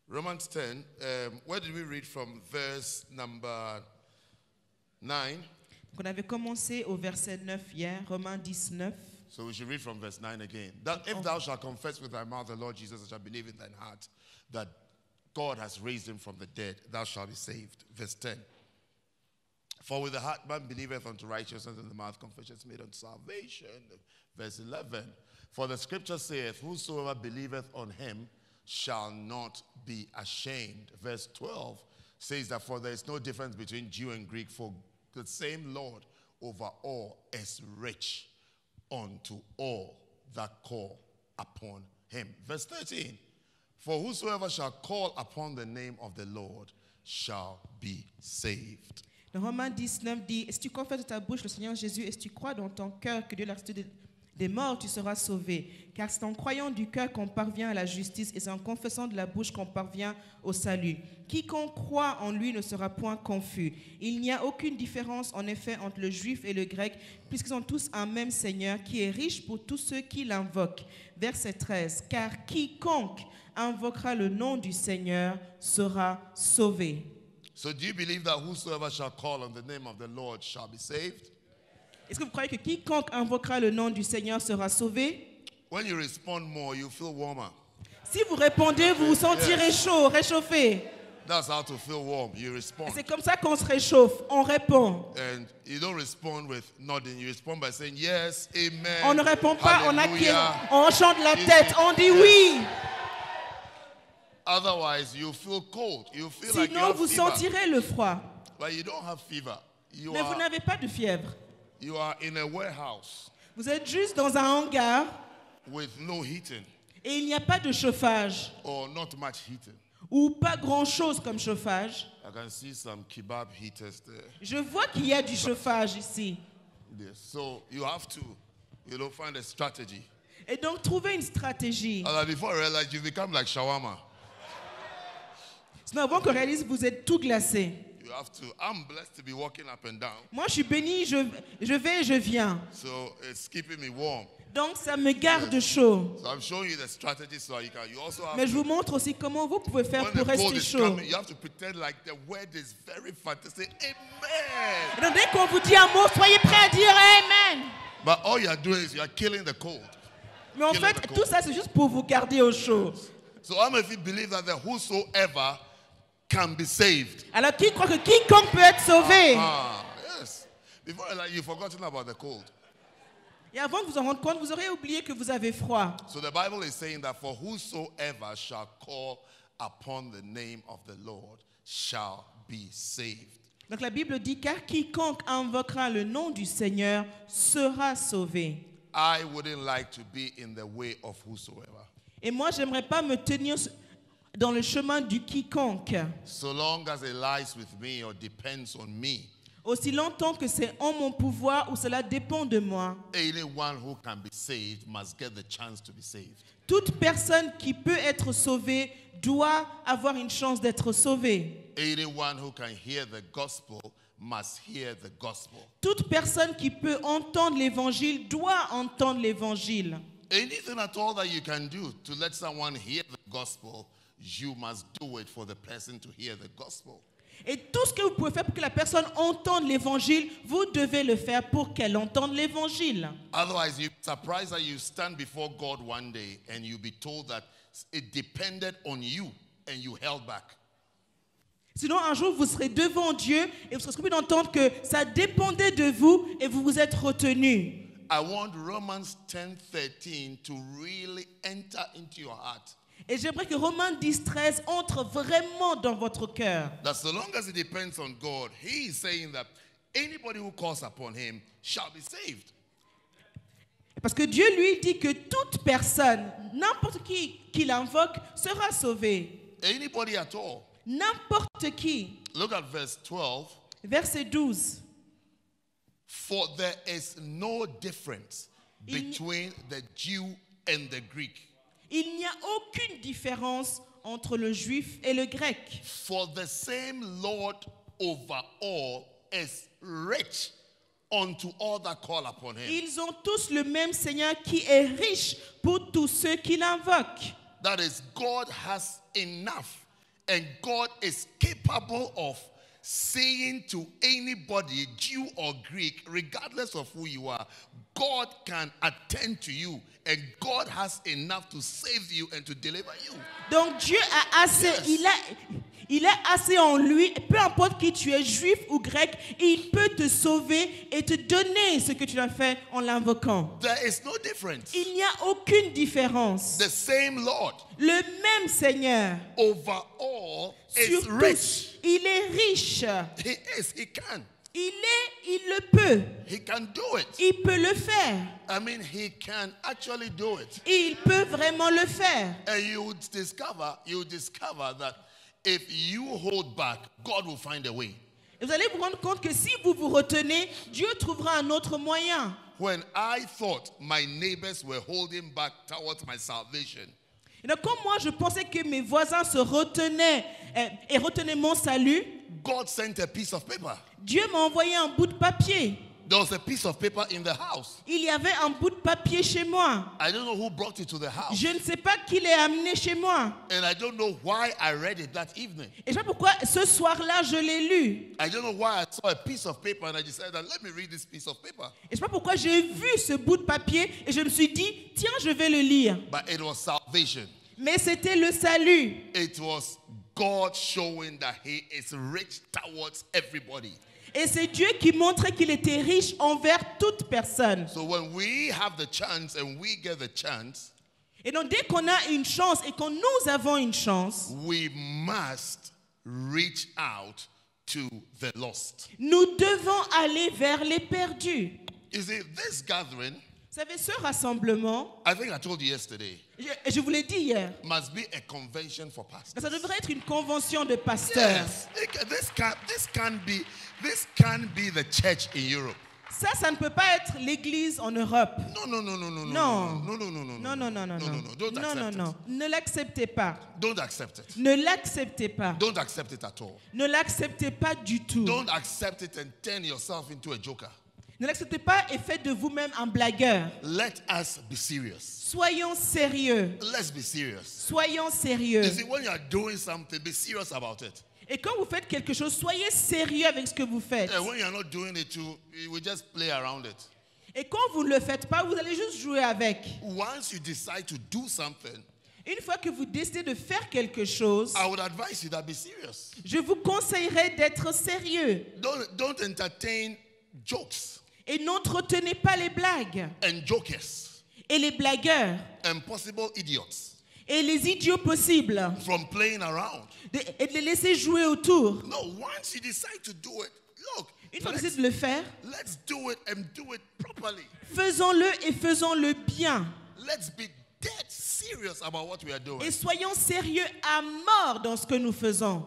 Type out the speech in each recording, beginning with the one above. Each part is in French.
Romans 10, where did we read from? Verse number 9. On avait commencé au verset 9 hier, Romains 19. So we should read from verse 9 again. That if thou shalt confess with thy mouth the Lord Jesus and shalt believe in thine heart that God has raised him from the dead, thou shalt be saved. Verse 10. For with the heart man believeth unto righteousness, and the mouth confession is made unto salvation. Verse 11. For the scripture saith, whosoever believeth on him shall not be ashamed. Verse 12 says that for there is no difference between Jew and Greek, for the same Lord over all is rich unto all that call upon him. Verse 13. For whosoever shall call upon the name of the Lord shall be saved. Dans Romains 19 dit, si tu confesses de ta bouche le Seigneur Jésus et si tu crois dans ton cœur que Dieu l'a ressuscité des morts, tu seras sauvé. Car c'est en croyant du cœur qu'on parvient à la justice et c'est en confessant de la bouche qu'on parvient au salut. Quiconque croit en lui ne sera point confus. Il n'y a aucune différence en effet entre le juif et le grec, puisqu'ils sont tous un même Seigneur qui est riche pour tous ceux qui l'invoquent. Verset 13. Car quiconque invoquera le nom du Seigneur sera sauvé. So do you believe that whosoever shall call on the name of the Lord shall be saved? Est-ce que vous croyez que quiconque invoquera le nom du Seigneur sera sauvé? When you respond more, you feel warmer. Si vous répondez, vous vous sentirez chaud, réchauffé. That's how to feel warm. You respond. C'est comme ça qu'on se réchauffe, on répond. And you don't respond with nodding. You respond by saying yes, amen. On ne répond pas, hallelujah. on chante la tête, on dit oui. Otherwise, you feel cold. You feel like you Sinon, have vous fever. sentirez le froid. But you don't have fever. Mais vous n'avez pas de fièvre. You are in a warehouse Vous êtes juste dans un hangar with no heating et il n'y a pas de chauffage or not much heating. ou pas grand-chose comme chauffage. I can see some kebab heaters there. Je vois qu'il y a du chauffage ici. Yes. So you have to, find a strategy. Et donc, trouvez une stratégie. Before I realize you become like shawarma. Sinon, avant qu'on réalise, vous êtes tout glacé. You have to. I'm blessed to be walking up and down. Moi, je suis béni, je vais et je viens. So it's keeping me warm. Donc, ça me garde chaud. So I'm showing you the strategy so you can. You also have Mais je vous montre aussi comment vous pouvez faire when pour the cold rester is chaud. coming, you have to pretend like the word is very fantastic. Amen. Et donc, dès qu'on vous dit un mot, soyez prêts à dire Amen. But all you are doing is you are killing the cold. Mais en fait, tout ça, c'est juste pour vous garder au chaud. So how many of you believe that the whosoever can be saved? Alors, qui croit que quiconque peut être sauvé? Yes. Before you've forgotten about the cold. Et avant de vous en rendre compte, vous aurez oublié que vous avez froid. So the Bible is saying that for whosoever shall call upon the name of the Lord shall be saved. Donc la Bible dit, car quiconque invoquera le nom du Seigneur sera sauvé. I wouldn't like to be in the way of whosoever. Et moi, j'aimerais pas me tenir dans le chemin du quiconque. So long as it lies with me or depends on me. Aussi longtemps que c'est en mon pouvoir ou cela dépend de moi. Anyone who can be saved must get the chance to be saved. Toute personne qui peut être sauvée doit avoir une chance d'être sauvée. Anyone who can hear the gospel must hear the gospel. Toute personne qui peut entendre l'évangile doit entendre l'évangile. Anything at all that you can do to let someone hear the gospel, you must do it for the person to hear the gospel. Et tout ce que vous pouvez faire pour que la personne entende l'évangile, vous devez le faire pour qu'elle entende l'évangile. Otherwise, you're surprised that you stand before God one day and you'll be told that it depended on you and you held back. Sinon, un jour, vous serez devant Dieu et vous serez surpris d'entendre que ça dépendait de vous et vous vous êtes retenu. I want Romans 10:13 to really enter into your heart. Et j'aimerais que Romains 10:13 entre vraiment dans votre cœur. That so long as it depends on God, he is saying that anybody who calls upon him shall be saved. Parce que Dieu lui dit que toute personne, n'importe qui l'invoque, sera sauvé. Anybody at all. N'importe qui. Look at verse 12. Verset 12. For there is no difference between the Jew and the Greek. Il n'y a aucune différence entre le juif et le grec. For the same Lord over all is rich unto all that call upon him. Ils ont tous le même Seigneur qui est riche pour tous ceux qui l'invoquent. That is, God has enough and God is capable of saying to anybody, Jew or Greek, regardless of who you are, God can attend to you, and God has enough to save you and to deliver you. Donc Dieu a assez, Yes. il a assez en lui, peu importe qui tu es, juif ou grec, il peut te sauver et te donner ce que tu as fait en l'invoquant. There is no difference. Il n'y a aucune différence. The same Lord Le même Seigneur over all sur is tous, rich. il est riche. He can. Il le peut. He can do it. Il peut le faire. I mean, he can actually do it. Il peut vraiment le faire. And you would discover that if you hold back, God will find a way. Et vous allez vous rendre compte que si vous vous retenez, Dieu trouvera un autre moyen. When I thought my neighbors were holding back towards my salvation, Et donc, comme moi, je pensais que mes voisins se retenaient et retenaient mon salut, God sent a piece of paper. Dieu m'a envoyé un bout de papier. There was a piece of paper in the house. Il y avait un bout de papier chez moi. I don't know who brought it to the house. Je ne sais pas qui l'a amené chez moi. And I don't know why I read it that evening. Et je sais pas pourquoi ce soir-là, je l'ai lu. I don't know why I saw a piece of paper and I decided, let me read this piece of paper. Et je sais pas pourquoi j'ai vu ce bout de papier et je me suis dit, tiens, je vais le lire. But it was salvation. Mais c'était le salut. It was God showing that he is rich towards everybody. Et c'est Dieu qui montrait qu'il était riche envers toute personne. So when we have the chance and we get the chance, Et donc dès qu'on a une chance et quand nous avons une chance, we must reach out to the lost. nous devons aller vers les perdus. You see, this gathering, Vous savez, ce rassemblement, I think I told you yesterday, je vous l'ai dit hier, must be a convention for pastors. ça devrait être une convention de pasteurs. Yes, this can't be the church in Europe. Ça ne peut pas être l'église en Europe. No, no, no, no, no, Non. no, no, no, no, no, Non, non, non, non, no, no, no. Don't non, non, accept non. Ne l'acceptez pas. it. Don't accept it. Ne l'acceptez pas. Don't accept it at all. Ne l'acceptez pas du tout. Don't accept it and turn yourself into a joker. Ne l'acceptez pas et faites de vous-même un blagueur. Let us be serious. Soyons sérieux. Let's be serious. Soyons sérieux. You see, when you are doing something, be serious about it. Et quand vous faites quelque chose, soyez sérieux avec ce que vous faites. And when you are not doing it too, we just play around it. Et quand vous ne le faites pas, vous allez juste jouer avec. Once you decide to do something, Une fois que vous décidez de faire quelque chose, I would advise you that be serious. je vous conseillerais d'être sérieux. Don't entertain jokes Et n'entretenez pas les blagues and jokers et les blagueurs and possible idiots et les idiots possibles from playing around. et de les laisser jouer autour. No, once you decide to do it, look, Une fois que vous décidez de le faire, let's do it and do it properly. faisons-le et faisons-le bien. Let's be dead serious about what we are doing. Et soyons sérieux à mort dans ce que nous faisons.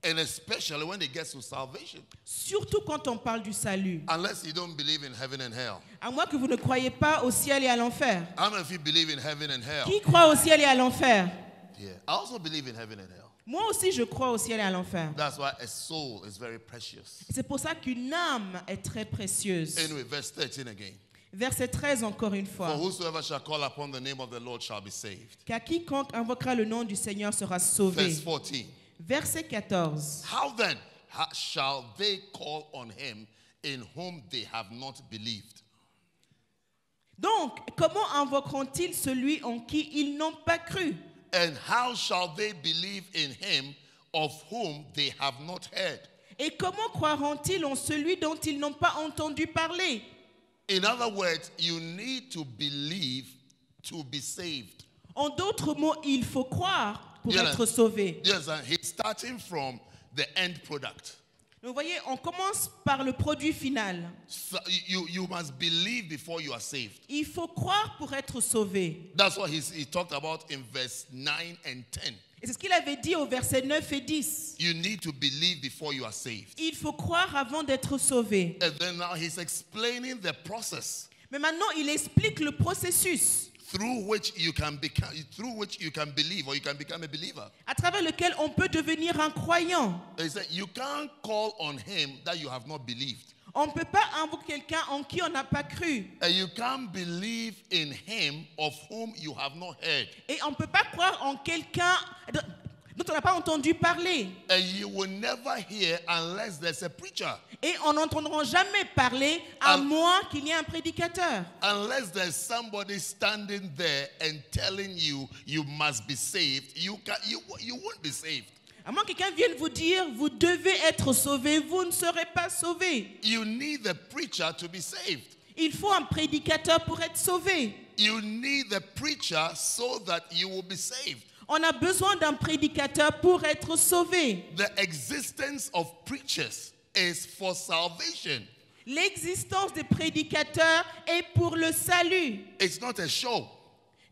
And especially when it gets to salvation. Surtout quand on parle du salut. Unless you don't believe in heaven and hell. À moins que vous ne croyez pas au ciel et à l'enfer. How many of you believe in heaven and hell? Qui croit au ciel et à l'enfer? Yeah. I also believe in heaven and hell. Moi aussi, je crois au ciel et à l'enfer. That's why a soul is very precious. C'est pour ça qu'une âme est très précieuse. Anyway, verse 13 again. Verset 13 encore une For fois. whosoever shall call upon the name of the Lord shall be saved. Car quiconque invoquera le nom du Seigneur sera sauvé. Verse 14. Verset 14. How then shall they call on him in whom they have not believed? Donc, comment invoqueront-ils celui en qui ils n'ont pas cru? And how shall they believe in him of whom they have not heard? Et comment croiront-ils en celui dont ils n'ont pas entendu parler? In other words, you need to believe to be saved. En d'autres mots, il faut croire pour Yeah, être sauvé. Yes, and he's starting from the end product. Donc, vous voyez, on commence par le produit final. So you must believe before you are saved. Il faut croire pour être sauvé. That's what he talked about in verse 9 and 10. Et c'est ce qu'il avait dit au verset 9 et 10. You need to believe before you are saved. Il faut croire avant d'être sauvé. And then now he's explaining the process Mais maintenant, il explique le processus through which you can believe or you can become a believer. à travers lequel on peut devenir un croyant. He said you can't call on him that you have not believed. On ne peut pas invoquer quelqu'un en qui on n'a pas cru. And you can't believe in him of whom you have not heard. Et on ne peut pas croire en quelqu'un dont on n'a pas entendu parler. And you will never hear unless there's a preacher. Et on n'entendra jamais parler à moins qu'il y ait un prédicateur. Unless there's somebody standing there and telling you you must be saved, you won't be saved. À moins que quelqu'un vienne vous dire, vous devez être sauvé, vous ne serez pas sauvé. You need the preacher to be saved. Il faut un prédicateur pour être sauvé. You need the preacher so that you will be saved. On a besoin d'un prédicateur pour être sauvé. The existence of preachers is for salvation. L'existence des prédicateurs est pour le salut. It's not a show.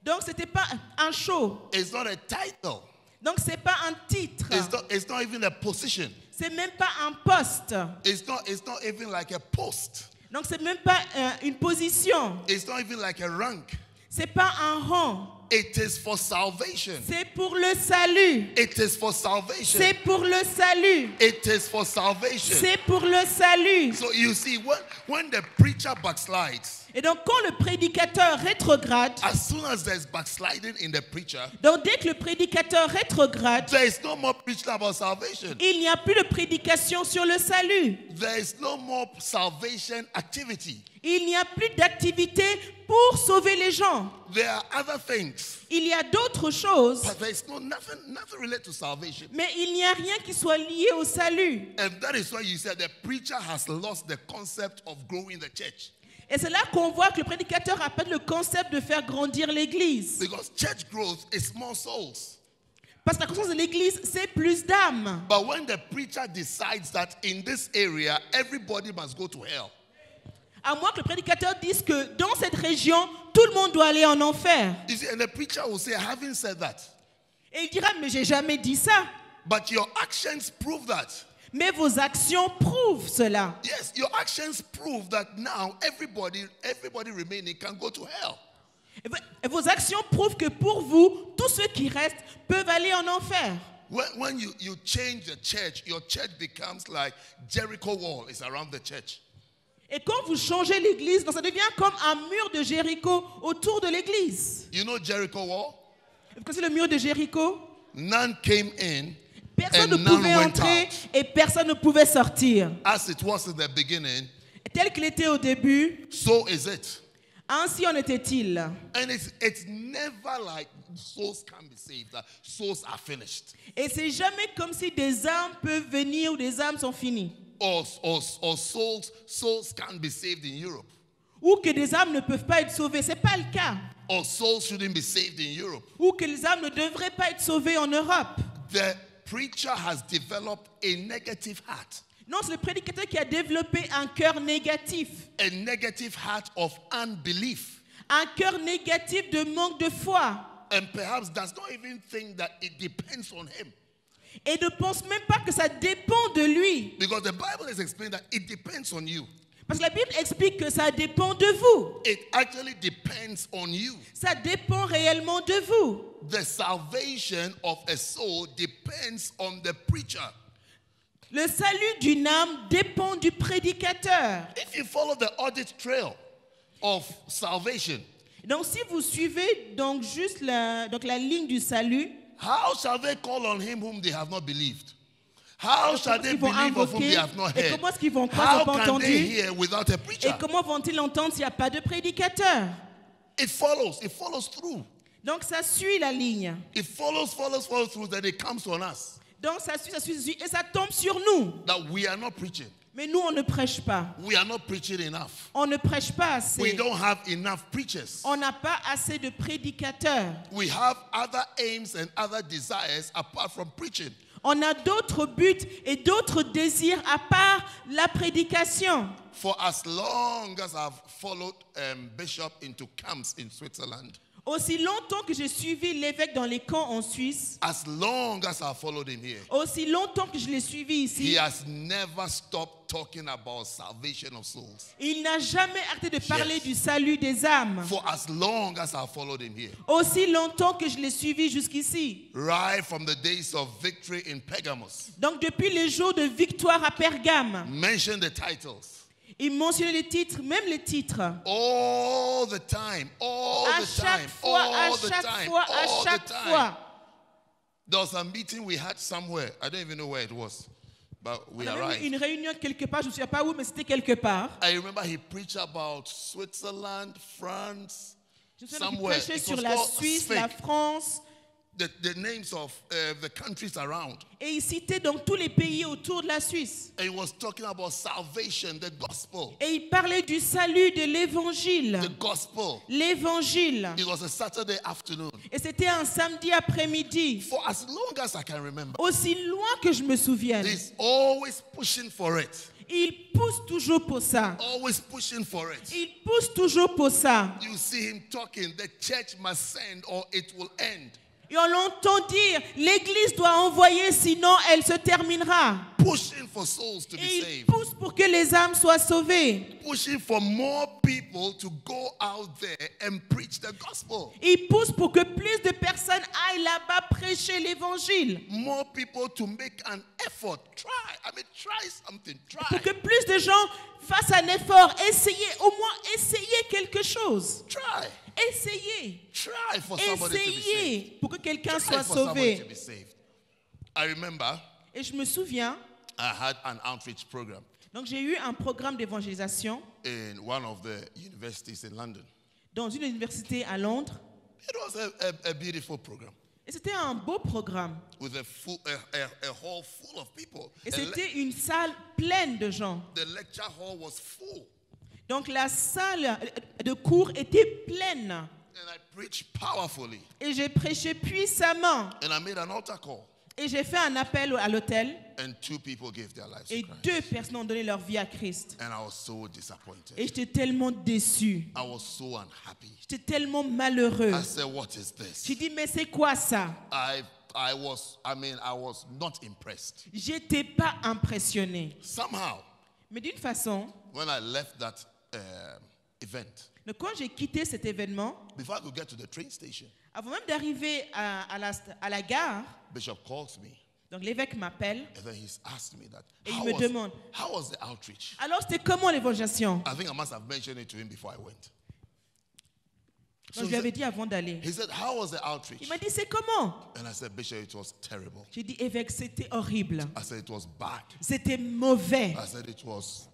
Donc ce n'était pas un show. It's not a title. Donc ce n'est pas un titre. It's not even a position. C'est même pas un poste. It's not even like a post. Donc c'est même pas une position. It's not even like a rank. C'est pas un rang. It is for salvation. C'est pour le salut. It is for salvation. C'est pour le salut. It is for salvation. C'est pour le salut. So you see, when the preacher backslides, Et donc quand le prédicateur rétrograde, as soon as there's backsliding in the preacher, donc dès que le prédicateur rétrograde, there is no more preaching about salvation. il n'y a plus de prédication sur le salut. There is no more salvation activity. Il n'y a plus d'activité pour sauver les gens. There are other things, Il y a d'autres choses, but there is nothing related to salvation. mais il n'y a rien qui soit lié au salut. And that is why you said the preacher has lost the concept of growing the church. Et c'est là qu'on voit que le prédicateur a perdu le concept de faire grandir l'église. Because church growth is more souls. Parce que la croissance de l'église, c'est plus d'âmes. But when the preacher decides that in this area, everybody must go to hell. À moins que le prédicateur dise que dans cette région, tout le monde doit aller en enfer. You see, and the preacher will say, I haven't said that. Et il dira, mais j'ai jamais dit ça. But your actions prove that. Mais vos actions prouvent cela. Yes, your actions prove that now everybody remaining can go to hell. Et vos actions prouvent que pour vous, tous ceux qui restent peuvent aller en enfer. When you change the church, your church becomes like Jericho wall is around the church. Et quand vous changez l'église, donc ça devient comme un mur de Jéricho autour de l'église. You know Jericho wall? Vous connaissez le mur de Jéricho? None came in Personne and ne none pouvait went entrer out. et personne ne pouvait sortir. As it was in the beginning, Tel qu'il était au début, so is it. ainsi en était-il. And it's never like souls can be saved, that souls are finished. Et c'est jamais comme si des âmes peuvent venir ou des âmes sont finies. Or souls can't be saved in Europe. Ou que des âmes ne peuvent pas être sauvées. Ce n'est pas le cas. Or souls shouldn't be saved in Europe. Ou que les âmes ne devraient pas être sauvées en Europe. The preacher has developed a negative heart. Non, c'est le prédicateur qui a développé un cœur négatif. A negative heart of unbelief. Un cœur négatif de manque de foi. And perhaps does not even think that it depends on him. Et ne pense même pas que ça dépend de lui. Because the Bible is explaining that it depends on you. Parce que la Bible explique que ça dépend de vous. It actually depends on you. Ça dépend réellement de vous. The salvation of a soul depends on the preacher. Le salut d'une âme dépend du prédicateur. If you follow the audit trail of salvation, Donc si vous suivez donc juste la ligne du salut, how shall they call on him whom they have not believed? How shall they ils vont believe of whom invoquer, they have not et heard? comment est-ce qu'ils vont croire qu'ils How n'ont pas can they entendu? hear without a Et preacher? comment vont-ils entendre s'il n'y a pas de prédicateur? It follows through. Donc ça suit la ligne. It follows through, then it comes on us. Donc ça suit, et ça tombe sur nous. That we are not preaching. Mais nous, on ne prêche pas. We are not preaching enough. On ne prêche pas We assez. don't have enough preachers. On n'a pas assez de prédicateurs. We have other aims and other desires apart from preaching. On a d'autres buts et d'autres désirs à part la prédication. For as long as I've followed Bishop into camps in Switzerland, Aussi longtemps que j'ai suivi l'évêque dans les camps en Suisse, as long as I've followed him here, aussi longtemps que je l'ai suivi he ici, has never stopped talking about salvation of souls. il n'a jamais arrêté de parler Yes. du salut des âmes. For as long as I've followed him here, Aussi longtemps que je l'ai suivi jusqu'ici. right from the days of victory in Pergamos, Donc depuis les jours de victoire à Pergame, mention the titles. il mentionnait les titres, même les titres. All the time, all À the chaque time, fois, à all the chaque time, fois, à all the chaque time. fois. There was a meeting we had somewhere. I don't even know where it was, but we On avait arrived. une réunion quelque part, je ne sais pas où, mais c'était quelque part. I remember he preached about Switzerland, France, Je me souviens qu'il somewhere. prêchait It sur was la called Suisse, Fake. la France, The names of the countries around. et il citait donc tous les pays autour de la Suisse. And he was talking about salvation, the gospel. Et il parlait du salut de l'évangile. The gospel. L'évangile. It was a Saturday afternoon. Et c'était un samedi après-midi. For as long as I can remember, Aussi loin que je me souvienne. he's always pushing for it. Il pousse toujours pour ça. Always pushing for it. Il pousse toujours pour ça. You see him talking, the church must send or it will end. Et on l'entend dire, l'Église doit envoyer, sinon elle se terminera. Pushing for souls to be Et il saved. pousse pour que les âmes soient sauvées. Pushing for more people to go out there and preach the gospel. Il pousse pour que plus de personnes aillent là-bas prêcher l'Évangile. More people to make an effort. Try. I mean, try something. Pour Try. que plus de gens fassent un effort, essayez, au moins essayez quelque chose. Try. Essayez. Try for somebody to be saved. Essayez pour que quelqu'un Try soit for somebody to sauvé. be saved. I remember Et je me souviens, I had an outreach program donc j'ai eu un programme d'évangélisation in one of the universities in London. dans une université à Londres. It was a beautiful program Et c'était un beau programme. with a hall full of people. Et And c'était une salle pleine de gens. the lecture hall was full. Donc la salle de cours était pleine. And I preached powerfully. Et j'ai prêché puissamment. And I made an altar call. Et j'ai fait un appel à l'hôtel. And 2 people gave their lives Et to Christ. 2 personnes ont donné leur vie à Christ. And I was so disappointed. Et j'étais tellement déçu. I was so unhappy. J'étais tellement malheureux. I said, what is this? J'ai dit, mais c'est quoi ça? I was not impressed. J'étais pas impressionné. Somehow, Mais d'une façon, when I left that event, donc quand j'ai quitté cet événement, before I could get to the train station, avant même d'arriver à la gare, Bishop calls me donc l'évêque m'appelle and then he's asked me that. et il me demande, How was the outreach? alors c'était comment l'évangélisation? I think I must have mentioned it to him before I went. Donc je lui avais dit avant d'aller. He said, how was the outreach? Il m'a dit, c'est comment? And I said, Bishop, it was terrible. J'ai dit, évêque, c'était horrible. I said, it was bad. C'était mauvais. I said, it was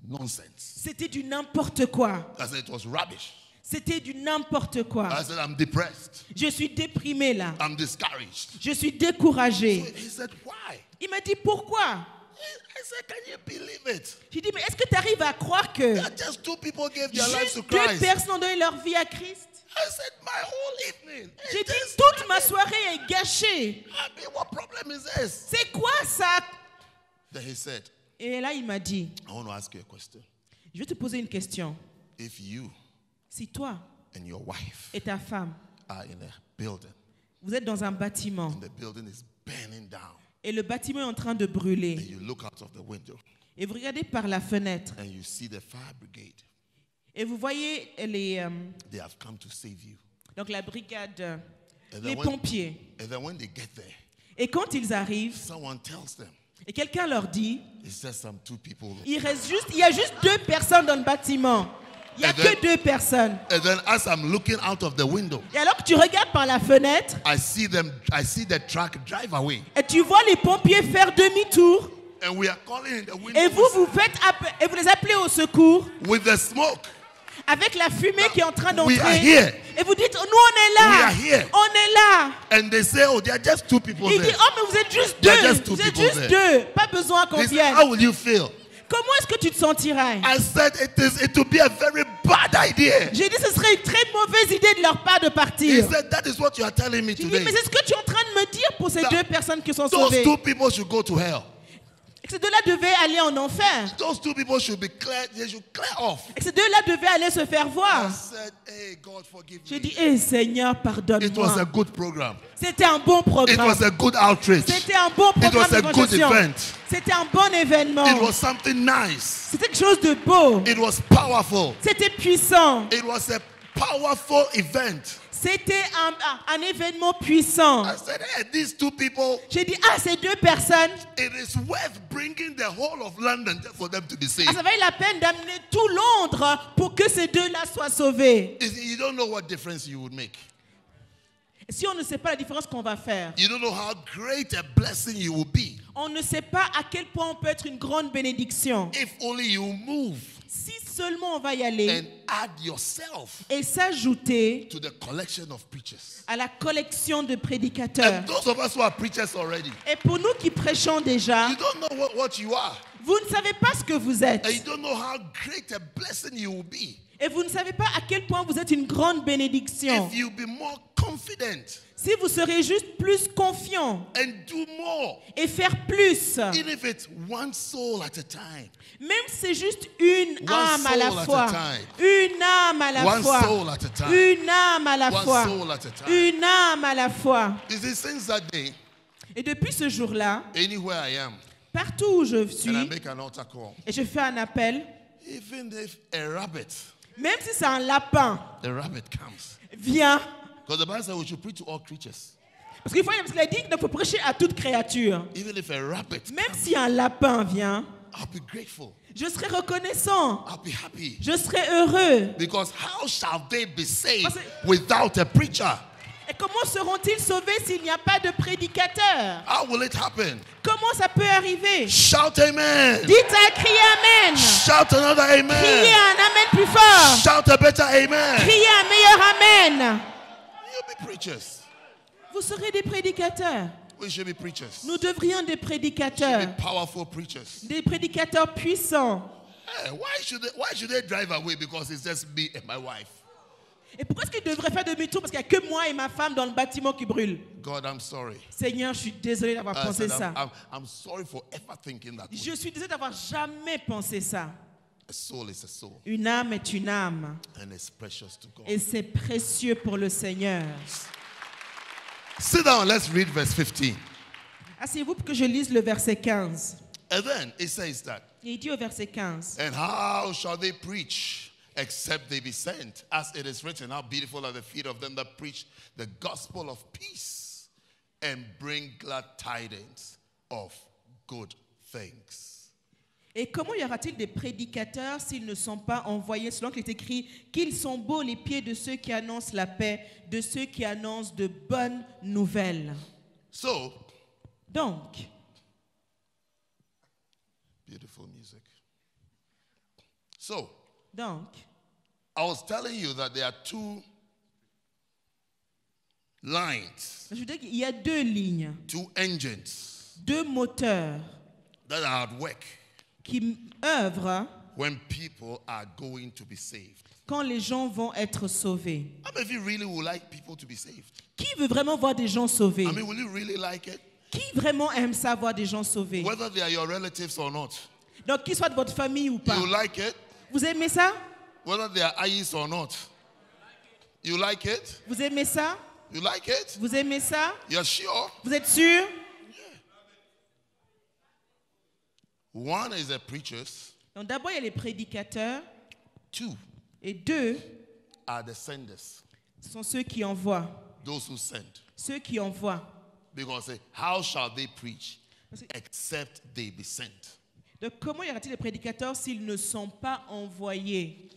nonsense. C'était du n'importe quoi. I said, it was rubbish. C'était du n'importe quoi. I said, I'm depressed. Je suis déprimé là. I'm discouraged. Je suis découragé. So he said, why? Il m'a dit, pourquoi? I said, can you believe it? J'ai dit, mais est-ce que tu arrives à croire que That just 2 people gave their lives to juste 2 Christ. personnes ont donné leur vie à Christ? I said, my whole evening. J'ai dit, toute ma soirée est gâchée. I mean, what problem is this? C'est quoi ça? Then he said, Et là, il m'a dit, I want to ask you a question. je vais te poser une question. If you Si toi and your wife et ta femme, are in a building vous êtes dans un bâtiment and the building is burning down et le bâtiment est en train de and brûler you look out of the window et vous regardez par la fenêtre and you see the fire brigade, et vous voyez they have come to save you. donc la brigade, And les then, pompiers. when they get there, Et quand ils arrivent someone tells them, et quelqu'un leur dit, it says some 2 people. il y a juste 2 personnes dans le bâtiment. Il n'y a And then- que 2 personnes. And then as I'm looking out of the window, Et alors que tu regardes par la fenêtre I see the truck drive away. et tu vois les pompiers faire demi-tour And we are calling in the window et vous les appelez au secours with the smoke. avec la fumée qui est en train We are d'entrer. here. Et vous dites, nous on est là. We are here. On est là. And they say, oh, there are just 2 people Il dit, there. oh mais vous êtes juste There are 2. just 2 Vous êtes people juste there. 2. Pas besoin qu'on They say, vienne. how will you feel? Comment est-ce que tu te sentirais? I said it would be a very bad idea. J'ai dit, ce serait une très mauvaise idée de leur part de He partir. said, that is what you are telling me J'ai dit, today. mais c'est ce que tu es en train de me dire pour ces That- 2 personnes qui sont Those sauvées. 2 people should go to hell. Et que ces 2-là devaient aller en enfer. Those 2 people should be cleared. They should clear off. Et que ces 2-là devaient aller se faire I voir. said, hey, God, forgive J'ai me. dit, Seigneur, It was a pardonne-moi. good program. C'était un bon It programme. was a good outreach. C'était un bon It was programme a good d'évangélisation. event. C'était un bon événement. It was something nice. C'était quelque chose de beau. It was powerful. C'était puissant. It was a powerful event. C'était un événement puissant. I said, hey, these 2 people, J'ai dit, ces 2 personnes, it is worth bringing the whole of London just for them to be saved. ça valait la peine d'amener tout Londres pour que ces 2-là soient sauvés. You don't know what difference you would make. Si on ne sait pas la différence qu'on va faire, you don't know how great a blessing you will be. on ne sait pas à quel point on peut être une grande bénédiction. If only you move Si seulement on va y aller and add yourself et s'ajouter to the collection of preachers. à la collection de prédicateurs. And those of us who are preachers already, Et pour nous qui prêchons déjà, you don't know what you are. vous ne savez pas ce que vous êtes. And you don't know how great a blessing you will be. Et vous ne savez pas à quel point vous êtes une grande bénédiction. If you be more confident Si vous serez juste plus confiant and do more, et faire plus, even if it's one soul at a time. même si c'est juste une One âme à la soul at a fois, time. une âme à la One fois, soul at a time. une âme à la One fois, soul at a time. une âme à la fois. You see, since that day, Et depuis ce jour-là, anywhere I am, partout où je and I suis, make an altar call, et je fais un appel, even if a rabbit même si c'est un lapin, comes. viens. Because the Bible says we should preach to all creatures. Parce qu'il a dit qu'il faut prêcher à toute créature. Even if a rabbit Même comes, si un lapin vient, I'll be grateful. je serai reconnaissant. I'll be happy. Je serai heureux. Because how shall they be saved Parce que- without a preacher? Et comment seront-ils sauvés s'il n'y a pas de prédicateur? How will it happen? Comment ça peut arriver? Shout amen. Dites un cri amen. Shout another Criez amen. un amen plus fort. Shout a better amen. Criez un meilleur amen. You'll be preachers. Vous serez des prédicateurs. We should be preachers. Nous devrions des We should prédicateurs. be powerful preachers. Des prédicateurs puissants. Hey, why should they drive away because it's just me and my wife? Et pourquoi est-ce qu'ils devraient faire demi-tour? Parce qu'il n'y a que moi et ma femme dans le bâtiment qui brûle. God, I'm sorry. Seigneur, je suis désolé d'avoir I pensé said, ça. I'm sorry for ever thinking that way. Je suis désolé d'avoir jamais pensé ça. A soul is a soul, Une âme est une âme. and it's precious to God. Et c'est précieux pour le Seigneur. Sit down, let's read verse 15. Asseyez-vous pour que je lise le verset 15. And then it says that, Et il dit au verset 15. and how shall they preach except they be sent? As it is written, how beautiful are the feet of them that preach the gospel of peace and bring glad tidings of good things. Et comment y aura-t-il des prédicateurs s'ils ne sont pas envoyés, selon qu'il est écrit qu'ils sont beaux les pieds de ceux qui annoncent la paix, de ceux qui annoncent de bonnes nouvelles. So, Donc, beautiful music. So, donc, I was telling you that there are two lines, je veux dire qu'il y a deux lignes, two engines deux moteurs that are at work qui œuvrent when people are going to be saved. quand les gens vont être sauvés. How many of you really would like people to be saved? Qui veut vraiment voir des gens sauvés? I mean, will you really like it? Qui vraiment aime ça, voir des gens sauvés? Whether they are your relatives or not. Donc, qu'ils soient de votre famille ou pas. You like it? Vous aimez ça? Whether they are ayis or not. You like it? Vous aimez ça? You like it? Vous aimez ça? You're sure? Vous êtes sûr? One is the preachers. Donc, d'abord, il y a les prédicateurs. Two Et deux are the senders. sont ceux qui envoient. Those who send. Ceux qui envoient. Because how shall they preach except they be sent? Donc, comment y aura-t-il des prédicateurs s'ils ne sont pas envoyés?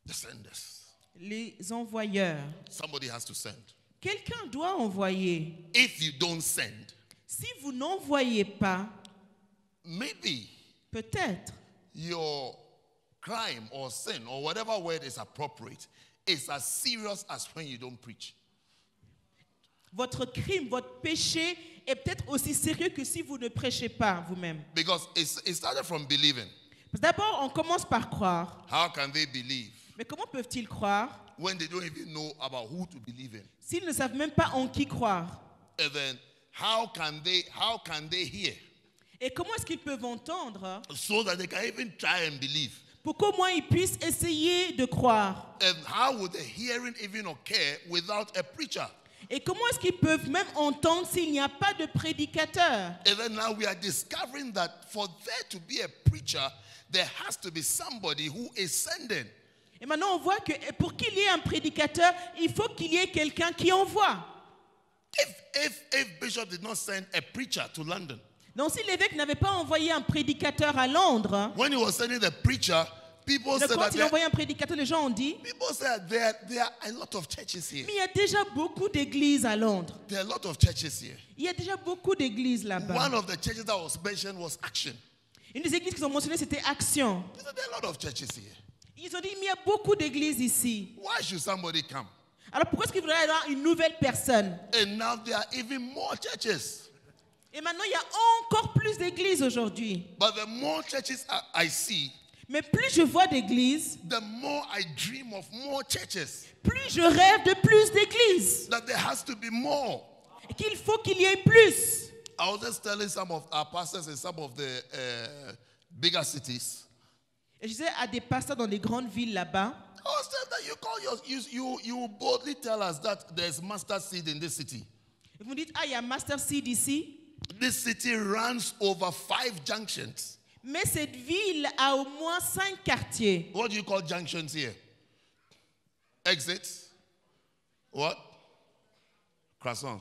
The senders. Les envoyeurs. Somebody has to send. Quelqu'un doit envoyer. If you don't send, Si vous n'envoyez pas, maybe peut-être your crime or sin or whatever word is appropriate is as serious as when you don't preach. votre crime, votre péché est peut-être aussi sérieux que si vous ne prêchez pas vous-même. Because it started from believing. Parce que d'abord, on commence par croire. How can they believe Mais comment peuvent-ils croire when they don't even know about who to believe in? s'ils ne savent même pas en qui croire? And then how can they hear Et comment est-ce qu'ils peuvent entendre so that they can even try and believe? pour qu'au moins ils puissent essayer de croire? And how would the hearing even occur without a preacher? Et comment est-ce qu'ils peuvent même entendre s'il n'y a pas de prédicateur? And then now we are discovering that for there to be a preacher, there has to be somebody who is sending. Et maintenant on voit que pour qu'il y ait un prédicateur, il faut qu'il y ait quelqu'un qui envoie. If Bishop did not send a preacher to London, Donc si l'évêque n'avait pas envoyé un prédicateur à Londres, when he was sending the preacher, People say Quand that il a envoyé un prédicateur, les gens ont dit, people say that there are a lot of churches here. mais il y a déjà beaucoup d'églises à Londres. There are a lot of churches here. Il y a déjà beaucoup d'églises là-bas. One of the churches that was mentioned was Action. Une des églises qu'ils ont mentionnées, c'était Action. They said there are a lot of churches here. Ils ont dit, mais il y a beaucoup d'églises ici. Why should somebody come? Alors pourquoi est-ce qu'il faudrait avoir une nouvelle personne? And now there are even more churches. Et maintenant, il y a encore plus d'églises aujourd'hui. But the more churches I see, Mais plus je vois d'églises, the more I dream of more churches. plus je rêve de plus d'églises. That there has to be more. Et qu'il faut qu'il y ait plus. I was just telling some of our pastors in some of the bigger cities. Et je disais à des pasteurs dans les grandes villes là-bas, I was telling that you boldly tell us that there's mustard seed in this city. vous me dites, ah, il y a Master Seed ici. This city runs over 5 junctions. Mais cette ville a au moins 5 quartiers. What do you call junctions here? Exits? What? Croissant.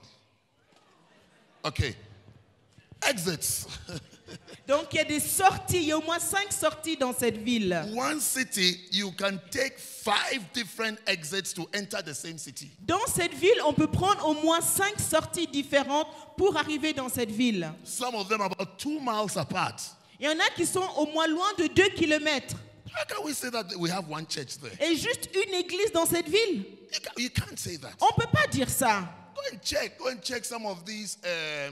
Okay. Exits. Donc il y a des sorties, il y a au moins 5 sorties dans cette ville. One city, you can take 5 different exits to enter the same city. Dans cette ville, on peut prendre au moins 5 sorties différentes pour arriver dans cette ville. Some of them about 2 miles apart. Il y en a qui sont au moins loin de 2 kilomètres. How can we say that we have one church there? Et juste une église dans cette ville. You can't say that. On ne peut pas dire ça. Go and check some of these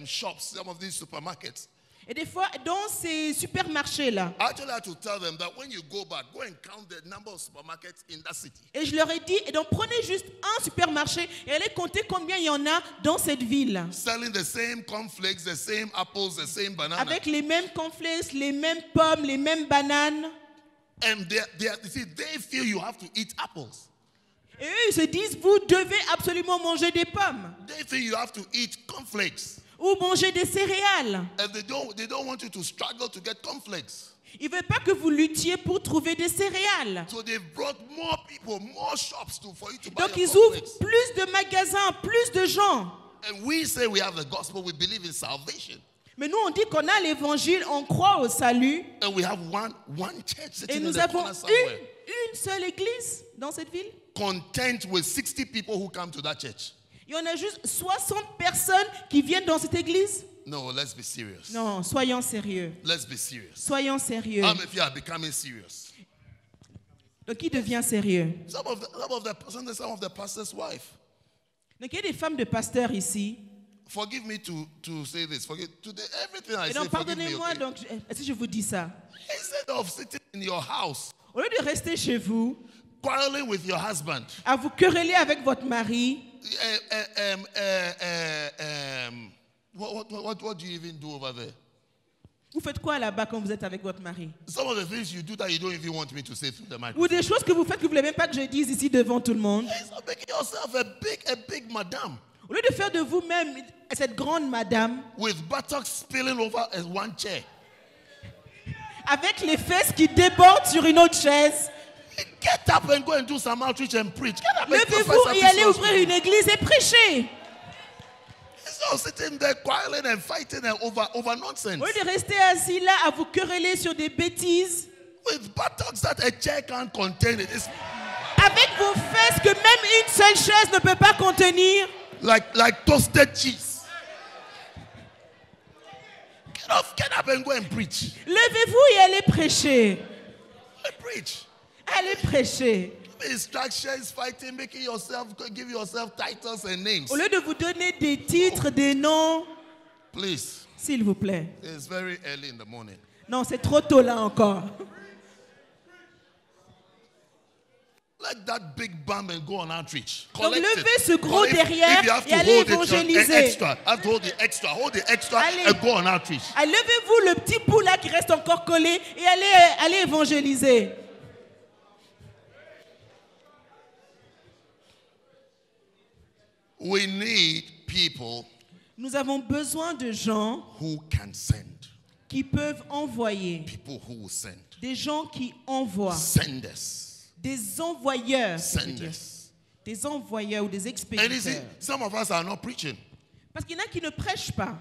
shops, some of these supermarkets. Et des fois, dans ces supermarchés-là, I actually had to tell them that when you go back, go and count the number of supermarkets in that city. et je leur ai dit, et donc prenez juste un supermarché et allez compter combien il y en a dans cette ville. Selling the same cornflakes, the same apples, the same bananas. Avec les mêmes cornflakes, les mêmes pommes, les mêmes bananes. And they feel you have to eat apples. Et eux, ils se disent, vous devez absolument manger des pommes. They feel you have to eat cornflakes. Ou manger des céréales. And they don't want you to struggle to get cornflakes. Ils ne veulent pas que vous luttiez pour trouver des céréales. So they've brought more people, more shops for you to buy Donc your ils ouvrent cornflakes. plus de magasins, plus de gens. And we say we have the gospel, we believe in salvation. Mais nous, on dit qu'on a l'évangile, on croit au salut. And we have one church Et sitting in nous the avons corner somewhere. une seule église dans cette ville. Content with 60 people who come to that church. Il y en a juste 60 personnes qui viennent dans cette église. No, let's be serious. Non, soyons sérieux. Let's be serious. Soyons sérieux. How many of you are becoming serious? Donc, qui devient sérieux? Some of the pastor's wife. Donc, il y a des femmes de pasteurs ici. Forgive me to say this. Everything I Et say, donc, forgive me. pardonnez-moi, Okay? donc, est-ce que je vous dis ça? Instead of sitting in your house, Au lieu de rester chez vous, quarreling with your husband, à vous quereller avec votre mari, what do you even do over there? vous faites quoi là-bas quand vous êtes avec votre mari? Some of the things you do that you don't even want me to say through the Ou microphone. des choses que vous faites que vous ne voulez même pas que je dise ici devant tout le monde. Stop making yourself a big madam Au lieu de faire de vous-même cette grande madame, with buttocks spilling over as one chair. avec les fesses qui débordent sur une autre chaise. Get up and go and do some outreach and preach. Get up and Levez-vous et allez ouvrir une église et prêcher. So sitting there quarreling and fighting and over nonsense. Au lieu de rester assis là à vous quereller sur des bêtises, With buttocks that a chair can't contain it. It's avec vos fesses que même une seule chaise ne peut pas contenir. like toasted cheese. Get up and go and preach. Levez-vous et allez prêcher. And preach. Allez prêcher. Instructions, fighting, give yourself titles and names. Au lieu de vous donner des titres, des noms, Please. s'il vous plaît. It's very early in the morning. Non, c'est trop tôt là encore. Let that big bum and go on outreach. Donc Collect levez it. ce gros Or if derrière you have et to allez hold it évangéliser. extra, have to hold the extra Allez. and go on outreach. Ah, levez-vous le petit bout là qui reste encore collé et allez évangéliser. We need people Nous avons besoin de gens who can send. qui peuvent envoyer. People who will send. Des gens qui envoient. Senders. Des envoyeurs. je veux dire. Senders. Des envoyeurs ou des And you see, expéditeurs. some of us are not preaching. Parce qu'il y en a qui ne prêchent pas.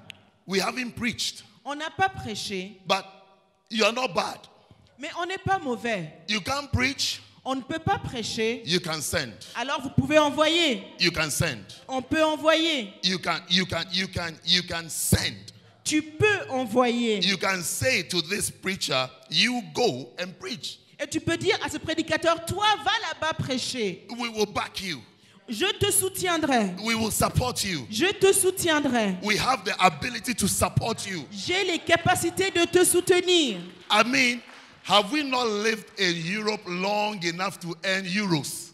We haven't preached. On n'a pas prêché, But you are not bad. Mais on n'est pas mauvais. You can't preach, On ne peut pas prêcher. you can send. Alors vous pouvez envoyer. You can send. On peut envoyer. You can send. Tu peux envoyer. You can say to this preacher, you go and preach. Et tu peux dire à ce prédicateur, toi va là-bas prêcher. We will back you. Je te soutiendrai. We will support you. Je te soutiendrai. We have the ability to support you. J'ai les capacités de te soutenir. I mean, have we not lived in Europe long enough to earn euros?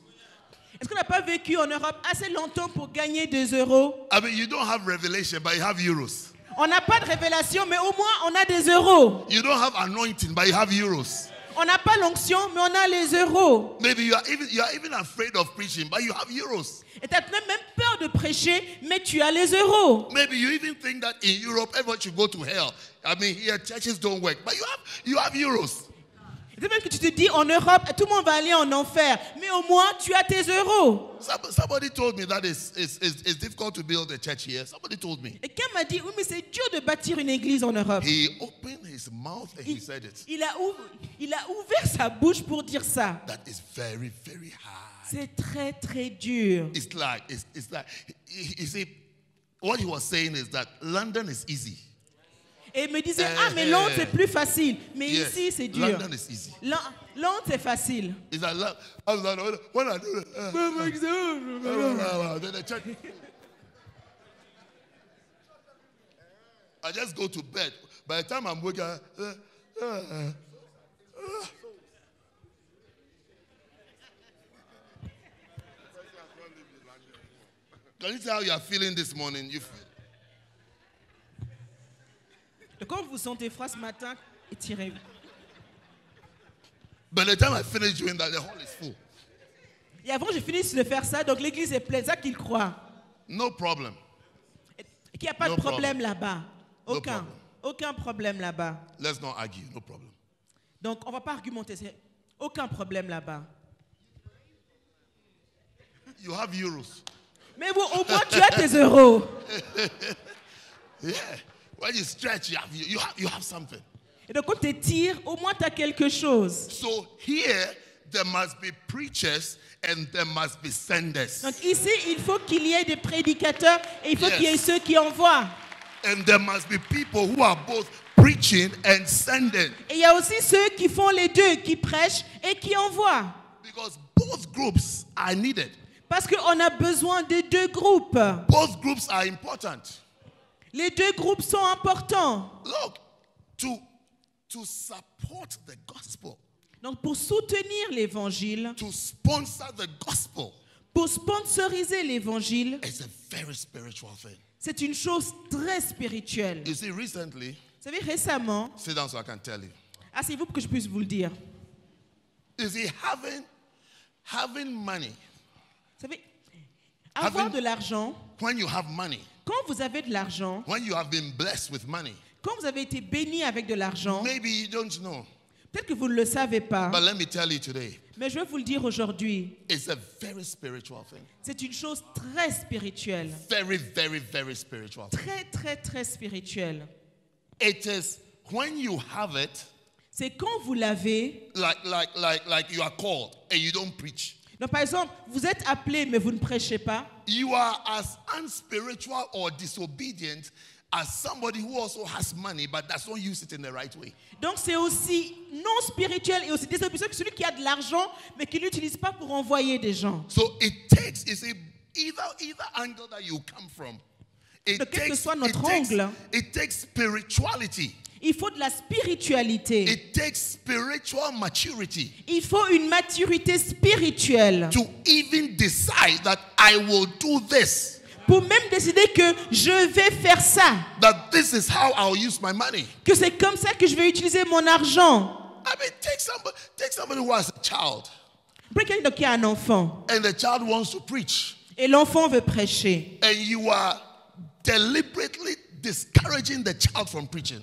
Est-ce qu'on n'a pas vécu en Europe assez longtemps pour gagner des euros? I mean, you don't have revelation, but you have euros. On n'a pas de révélation, mais au moins on a des euros. You don't have anointing, but you have euros. On n'a pas l'onction, mais on a les euros. Maybe you are even afraid of preaching, but you have euros. Et tu as même peur de prêcher, mais tu as les euros. Maybe you even think that in Europe everyone should go to hell. I mean, here churches don't work, but you have euros. C'est même que tu te dis en Europe, tout le monde va aller en enfer, mais au moins tu as tes euros. Somebody told me that it's difficult to build a church here. Somebody told me. Et quelqu'un m'a dit, oui, mais c'est dur de bâtir une église en Europe. He opened his mouth and he said it. Il a ouvert sa bouche pour dire ça. That is very, very hard. C'est très, très dur. It's like, you see, what he was saying is that London is easy. Et il me disait, mais Londres c'est plus facile. Mais Yes, ici c'est dur. London is easy. Londres c'est facile. It's like, when I do then the church, I just go to bed. By the time I'm waking up, can you tell how you are feeling this morning? You feel. Quand vous sentez froid ce matin, étirez-vous. By the time I finish doing that, the hall is full. Et avant que je finisse de faire ça, donc l'église est pleine. C'est ça qu'il croit. No problem. Et qu'il n'y a pas de problème là-bas. Aucun. problem. Aucun problème là-bas. Let's not argue. No problem. Donc on ne va pas argumenter. Aucun problème là-bas. You have euros. Mais vous, au moins tu as tes euros. Yeah. When you stretch, you have something. Et donc quand tu étires, au moins tu as quelque chose. So here, there must be preachers and there must be senders. Donc ici, il faut qu'il y ait des prédicateurs et il faut Yes. qu'il y ait ceux qui envoient. And there must be people who are both preaching and sending. Et il y a aussi ceux qui font les deux, qui prêchent et qui envoient. Because both groups are needed. Parce qu'on a besoin des deux groupes. Both groups are important. Les deux groupes sont importants. Look, to support the gospel, Donc pour soutenir l'évangile, to sponsor the gospel, pour sponsoriser l'évangile, it's a very spiritual thing. c'est une chose très spirituelle. You see, recently, Vous savez, récemment, sit down so I can tell you. asseyez-vous pour que je puisse vous le dire. You see, having money, Vous savez, avoir Having- de l'argent, when you have money, quand vous avez de l'argent, when you have been blessed with money, quand vous avez été béni avec de l'argent, maybe you don't know, peut-être que vous ne le savez pas, but let me tell you today, mais je vais vous le dire aujourd'hui, it's a very spiritual thing. c'est une chose très spirituelle. Very, very, very spiritual thing. Très, très, très spirituelle. It is when you have it, C'est quand vous l'avez. like you are called and you don't preach. Donc, par exemple, vous êtes appelé, mais vous ne prêchez pas. You are as unspiritual or disobedient as somebody who also has money but does not use it in the right way. Donc, c'est aussi non spirituel et aussi désobéissant que celui qui a de l'argent, mais qui ne l'utilise pas pour envoyer des gens. So it takes, you see, either angle that you come from, Donc, quel que soit notre angle, it takes spirituality. il faut de la spiritualité. It takes spiritual maturity Il faut une maturité spirituelle to even decide that I will do this. pour même décider que je vais faire ça, That this is how I'll use my money. que c'est comme ça que je vais utiliser mon argent. I mean, take somebody who has a child Après, quelqu'un qui a un enfant and the child wants to preach, et l'enfant veut prêcher. and you are deliberately discouraging the child from preaching.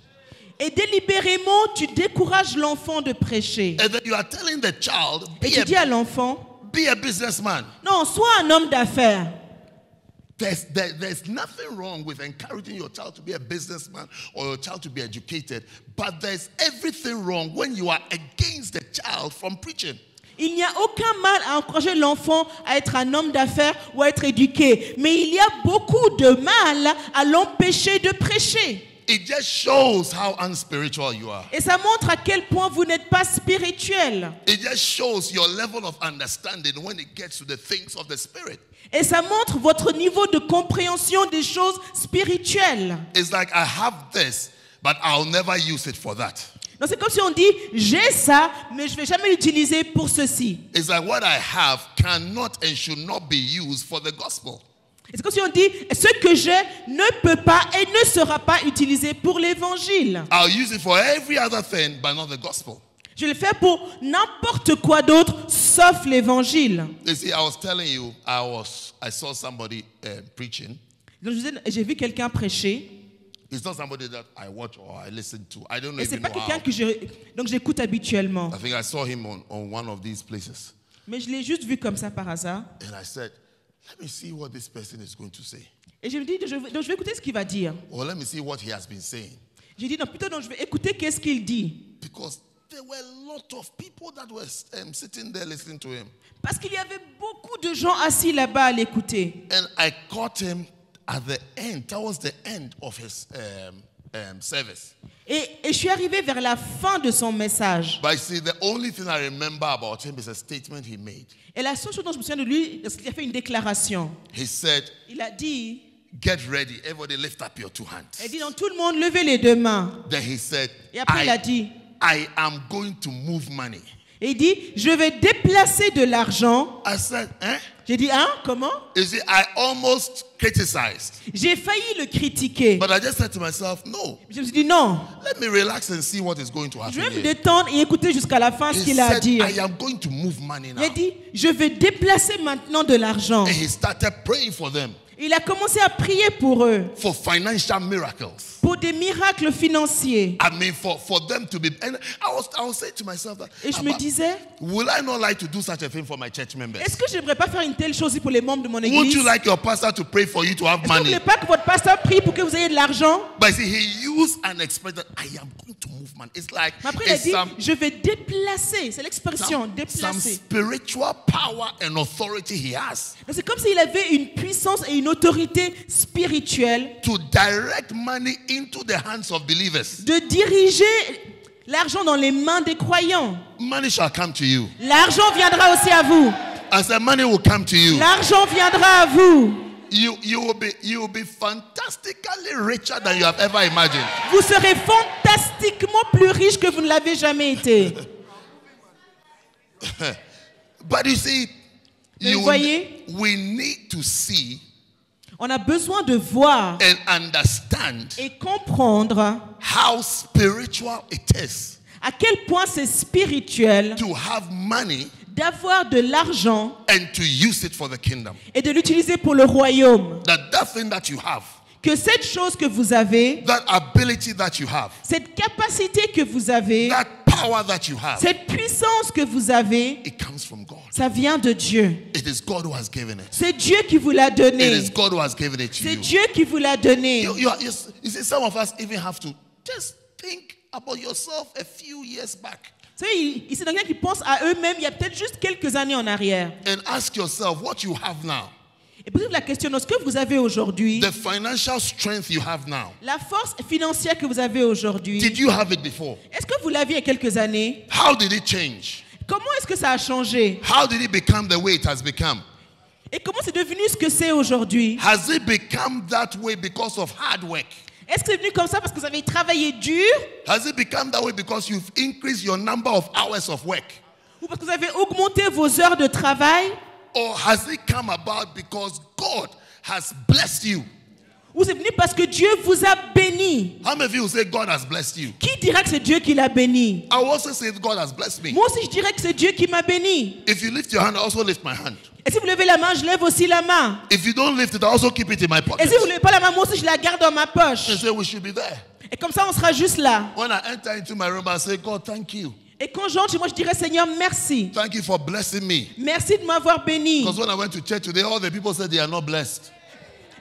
Et délibérément, tu décourages l'enfant de prêcher. And then you are telling the child, Et tu dis à l'enfant, be a businessman. non, sois un homme d'affaires. There's nothing wrong with encouraging your child to be a businessman or your child to be educated, but there's everything wrong when you are against the child from preaching. Il n'y a aucun mal à encourager l'enfant à être un homme d'affaires ou à être éduqué. Mais il y a beaucoup de mal à l'empêcher de prêcher. It just shows how unspiritual you are. Et ça montre à quel point vous n'êtes pas spirituel. It just shows your level of understanding when it gets to the things of the Spirit. Et ça montre votre niveau de compréhension des choses spirituelles. It's like I have this, but I'll never use it for that. Donc c'est comme si on dit, j'ai ça, mais je ne vais jamais l'utiliser pour ceci. It's like what I have cannot and should not be used for the gospel. C'est comme si on dit, ce que j'ai ne peut pas et ne sera pas utilisé pour l'évangile. I'll use it for every other thing, but not the gospel. Je vais le faire pour n'importe quoi d'autre, sauf l'évangile. You see, I was telling you, I saw somebody preaching. Donc j'ai vu quelqu'un prêcher. It's not somebody that I watch or I listen to. I don't know Et c'est even pas know quelqu'un how. que j'écoute habituellement. I think I saw him on one of these places. Mais je l'ai juste vu comme ça par hasard. And I said, let me see what this person is going to say. Et je me dis, donc je vais écouter ce qu'il va dire. Or let me see what he has been saying. J'ai dit, non, plutôt, non, je vais écouter qu'est-ce qu'il dit. Because there were a lot of people that were sitting there listening to him. Parce qu'il y avait beaucoup de gens assis là-bas à l'écouter. And I caught him at the end, towards the end of his service. Et je suis arrivé vers la fin de son message. But see, the only thing I remember about him is a statement he made. Et la seule chose dont je me souviens de lui, c'est qu'il a fait une déclaration. He said, Il a dit, get ready, everybody lift up your two il hands. dit, donc tout le monde, levez les deux mains. Then he said, Et après, il a dit, I am going to move money. et il dit, je vais déplacer de l'argent. I said, eh? J'ai dit, hein, comment? You see, I almost criticized. J'ai failli le critiquer. But I just said to myself, no, Je me suis dit, non, let me relax and see what is going to je happen vais me here. détendre et écouter jusqu'à la fin ce He qu'il a à said, dire. I am going to move money now. Il a dit, je vais déplacer maintenant de l'argent. And he started praying for them, Il a commencé à prier pour eux, for financial miracles. pour des miracles financiers. I mean, for them to be. And I was saying to myself that, Et je me disais, will I not like to do such a thing for my church members? est-ce que je n'aimerais pas faire une telle chose pour les membres de mon Wouldn't église? you like your pastor to pray for you to have Est-ce que vous ne money? voulez pas que votre pasteur prie pour que vous ayez de l'argent? But see, he used an expression that I am going to move money. It's like Mais après, il a it's dit, some je vais déplacer. C'est l'expression, some déplacer. spiritual power and authority he has Donc, c'est comme s'il avait une puissance et une autorité spirituelle to direct money into the hands of believers. de diriger l'argent dans les mains des croyants. Money shall come to you. L'argent viendra aussi à vous. I said, money will come to you. L'argent viendra à vous. You will be fantastically richer than you have ever imagined. Vous serez fantastiquement plus riche que vous ne l'avez jamais été. But you see, Mais vous voyez, we need to see on a besoin de voir and understand et comprendre how spiritual it is à quel point c'est spirituel to have money d'avoir de l'argent and to use it for the kingdom. et de l'utiliser pour le royaume. That thing that you have, Que cette chose que vous avez, that ability that you have, cette capacité que vous avez, that power that you have, cette puissance que vous avez, it comes from God. ça vient de Dieu. It is God who has given it. C'est Dieu qui vous l'a It donné. is God who has given it to C'est you. Dieu qui vous l'a donné. You see, some of us even have to just think about yourself a few years back Vous savez, ici, il y a quelqu'un qui pense à eux-mêmes il y a peut-être juste quelques années en arrière. and ask yourself what you have now, Et posez-vous la question, ce que vous avez aujourd'hui, the financial strength you have now. la force financière que vous avez aujourd'hui, Did you have it before? est-ce que vous l'aviez il y a quelques années? How did it change? Comment est-ce que ça a changé? How did it become the way it has become? Et comment c'est devenu ce que c'est aujourd'hui? Has it become that way because of hard work? Est-ce que c'est devenu comme ça parce que vous avez travaillé dur? Has it become that way because you've increased your number of hours of work? Ou parce que vous avez augmenté vos heures de travail? Or has it come about because God has blessed you? Ou c'est venu parce que Dieu vous a béni? How many of you say God has blessed you? Qui dira que c'est Dieu qui l'a béni? I will also say God has blessed me. Moi aussi je dirais que c'est Dieu qui m'a béni. If you lift your hand, I also lift my hand. Et si vous levez la main, je lève aussi la main. If you don't lift it, I also keep it in my Et pocket. si vous ne levez pas la main, moi aussi je la garde dans ma poche. And say we should be there. Et comme ça on sera juste là. When I enter into my room, I say, God, thank you. Et quand j'entre chez moi, je dirais Seigneur, merci. Thank you for blessing me. Merci de m'avoir béni. Because when I went to church today, all the people said they are not blessed.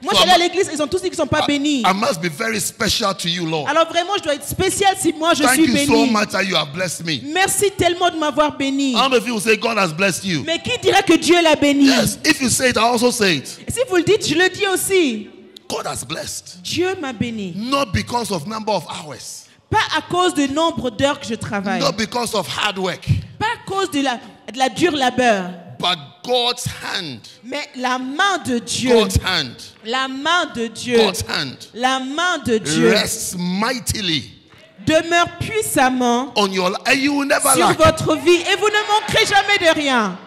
Moi, j'allais à l'église, ils ont tous dit qu'ils ne sont pas bénis. I must be very special to you, Lord. Alors vraiment, je dois être spécial si moi je Thank suis you so béni. much that you have blessed me. Merci tellement de m'avoir béni. How many of you will say God has blessed you? Mais qui dira que Dieu l'a béni? Yes, if you say it, I also say it. Et si vous le dites, je le dis aussi. God has blessed. Dieu m'a béni. Not because of number of hours. Pas à cause du nombre d'heures que je travaille. Not because of hard work. Pas à cause de la dure labeur. But God's hand. Mais la main de Dieu. God's hand. La main de Dieu. God's hand. La main de Dieu. Rests mightily. Demeure puissamment On your life. And you will never sur lack. votre vie. Et vous ne manquerez jamais de rien.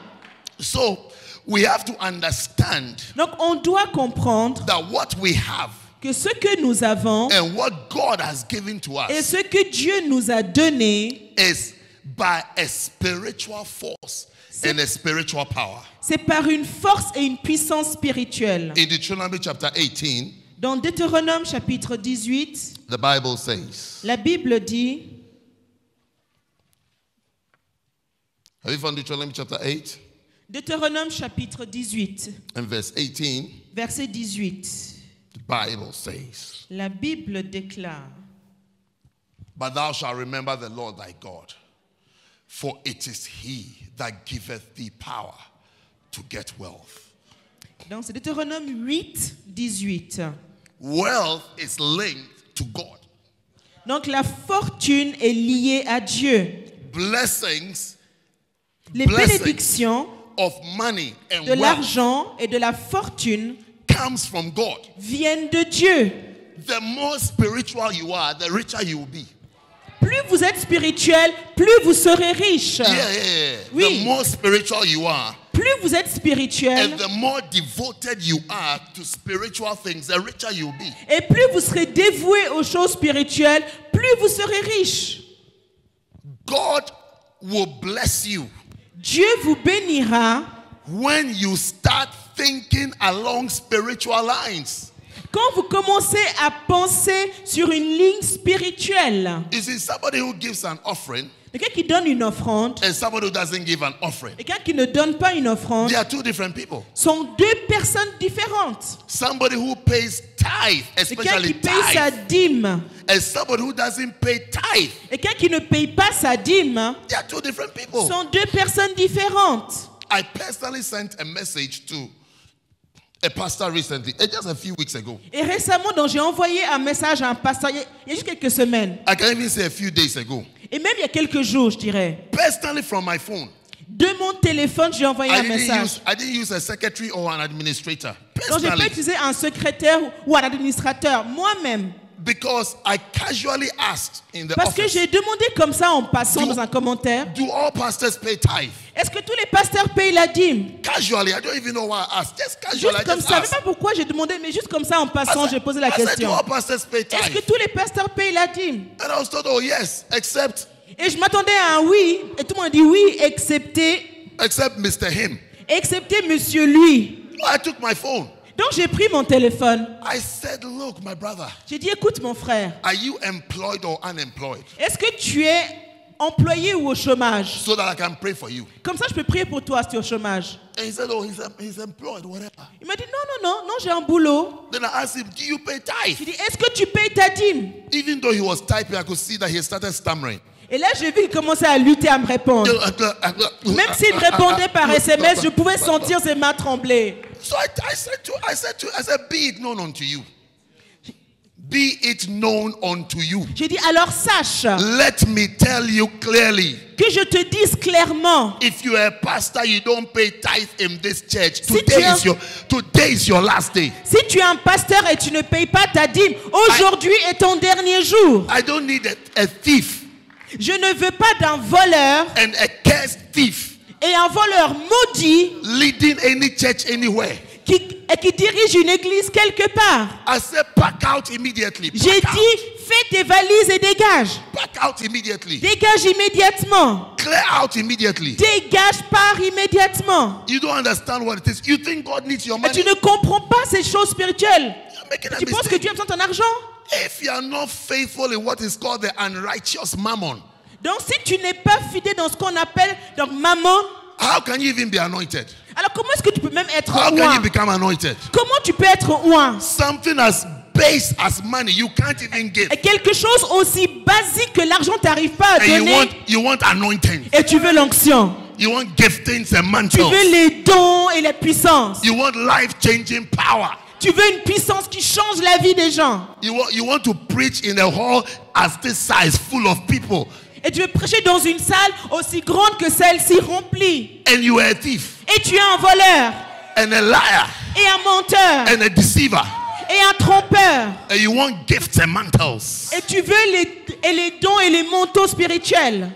So, we have to understand Donc on doit comprendre that what we have que ce que nous avons and what God has given to et us ce que Dieu nous a donné, is by a spiritual force and a spiritual power. c'est par une force et une puissance spirituelle. In Deuteronomy chapter 18, Dans Deutéronome chapitre 18, the Bible says, la Bible dit, have you found Deuteronomy chapter 8 Deutéronome chapitre 18, and verse 18? verset 18, The Bible says, la Bible déclare, but thou shalt remember the Lord thy God, for it is he that giveth thee power to get wealth. donc c'est Deutéronome 8, 18. Wealth is linked to God. Donc la fortune est liée à Dieu. Blessings Les Blessings. bénédictions of money and de wealth l'argent et de la fortune comes from God. viennent de Dieu. The more spiritual you are, the richer you will be. Plus vous êtes spirituel, plus vous serez riche. Yeah. Oui. The more spiritual you are, Plus vous êtes spirituel and the more devoted you are to spiritual things, the richer you will be. et plus vous serez dévoué aux choses spirituelles, plus vous serez riche. God will bless you Dieu vous bénira when you start thinking along spiritual lines. quand vous commencez à penser sur une ligne spirituelle. You see, somebody who gives an offering Quelqu'un qui donne une offrande and somebody who doesn't give an offering, et quelqu'un qui ne donne pas une offrande they are two different people. sont deux personnes différentes. Somebody who pays tithe, Quelqu'un especially qui paye sa tithe, dîme and somebody who doesn't pay tithe, et quelqu'un qui ne paye pas sa dîme they are two different people. sont deux personnes différentes. I personally sent a message to a pastor recently, just a few weeks ago. Et récemment, donc, j'ai envoyé un message à un pasteur, il y a juste quelques semaines, I can even say a few days ago. et même il y a quelques jours, je dirais. Personally from my phone. De mon téléphone, j'ai envoyé un message. I didn't use a secretary or an administrator. Donc, je n'ai pas Personally. utilisé un secrétaire ou un administrateur, moi-même. Because I casually asked in the Parce que office, j'ai demandé comme ça en passant dans un commentaire, do all pastors pay tithe? est-ce que tous les pasteurs payent la dîme? Casually, I don't even know why I asked. Just casually, Juste I comme just ça, je ne sais asked. pas pourquoi j'ai demandé, mais juste comme ça en passant, j'ai posé la I said, do question. all pastors pay Est-ce que tithe? tous les pasteurs payent la dîme? And I was told, oh yes, except Et je m'attendais à un oui, et tout le monde dit oui, excepté Mr. Him. Monsieur lui. I took my phone. Donc j'ai pris mon téléphone. I said, look, my brother, J'ai dit, écoute mon frère, are you employed or unemployed? est-ce que tu es employé ou au chômage? So that I can pray for you. Comme ça, je peux prier pour toi si tu es au chômage. And he said, oh, he's employed, whatever. Il m'a dit, non, j'ai un boulot. Then I asked him, do you pay tithe? J'ai dit, est-ce que tu payes ta dîme? Even though he was typing, I could see that he started stammering. Et là, j'ai vu qu'il commençait à lutter à me répondre. Même s'il me répondait par SMS, je pouvais sentir ses mains trembler. So I said, be it known unto you. Be it known unto you. J'ai dit, alors sache Let me tell you clearly. que je te dise clairement, If you are a pastor, you don't pay tithe in this church. Si Today is your last day. si tu es un pasteur et tu ne payes pas ta dîme, aujourd'hui est ton dernier jour. I don't need a thief Je ne veux pas d'un voleur and a cursed thief et un voleur maudit leading any church anywhere. qui dirige une église quelque part. I said, pack out immediately. J'ai dit, fais tes valises et dégage. Pack out immediately. Dégage immédiatement. Clear out immediately. Dégage, pars immédiatement. You don't understand what it is. You think God needs your Et money. tu ne comprends pas ces choses spirituelles. You're making a Tu penses que mistake. Dieu a besoin de ton argent? If you are not faithful in what is called the unrighteous mammon, Donc si tu n'es pas fidèle dans ce qu'on appelle donc maman, how can you even be anointed? Alors comment est-ce que tu peux même être How can you oint? become anointed? Comment tu peux être oint? Something as base as money you can't even give. Et quelque chose aussi basique que l'argent t'arrive pas à And donner. you want anointing. Et tu veux l'onction. You want giftings and Tu mantles. veux les dons et les puissances. You want life-changing power. Tu veux une puissance qui change la vie des gens. You want to preach in a hall as this size, full of people. Et tu veux prêcher dans une salle aussi grande que celle-ci remplie. And you are a thief Et tu es un voleur and a liar et un menteur and a deceiver. et un trompeur. And you want gifts and mantles. Et tu veux les dons et les manteaux spirituels.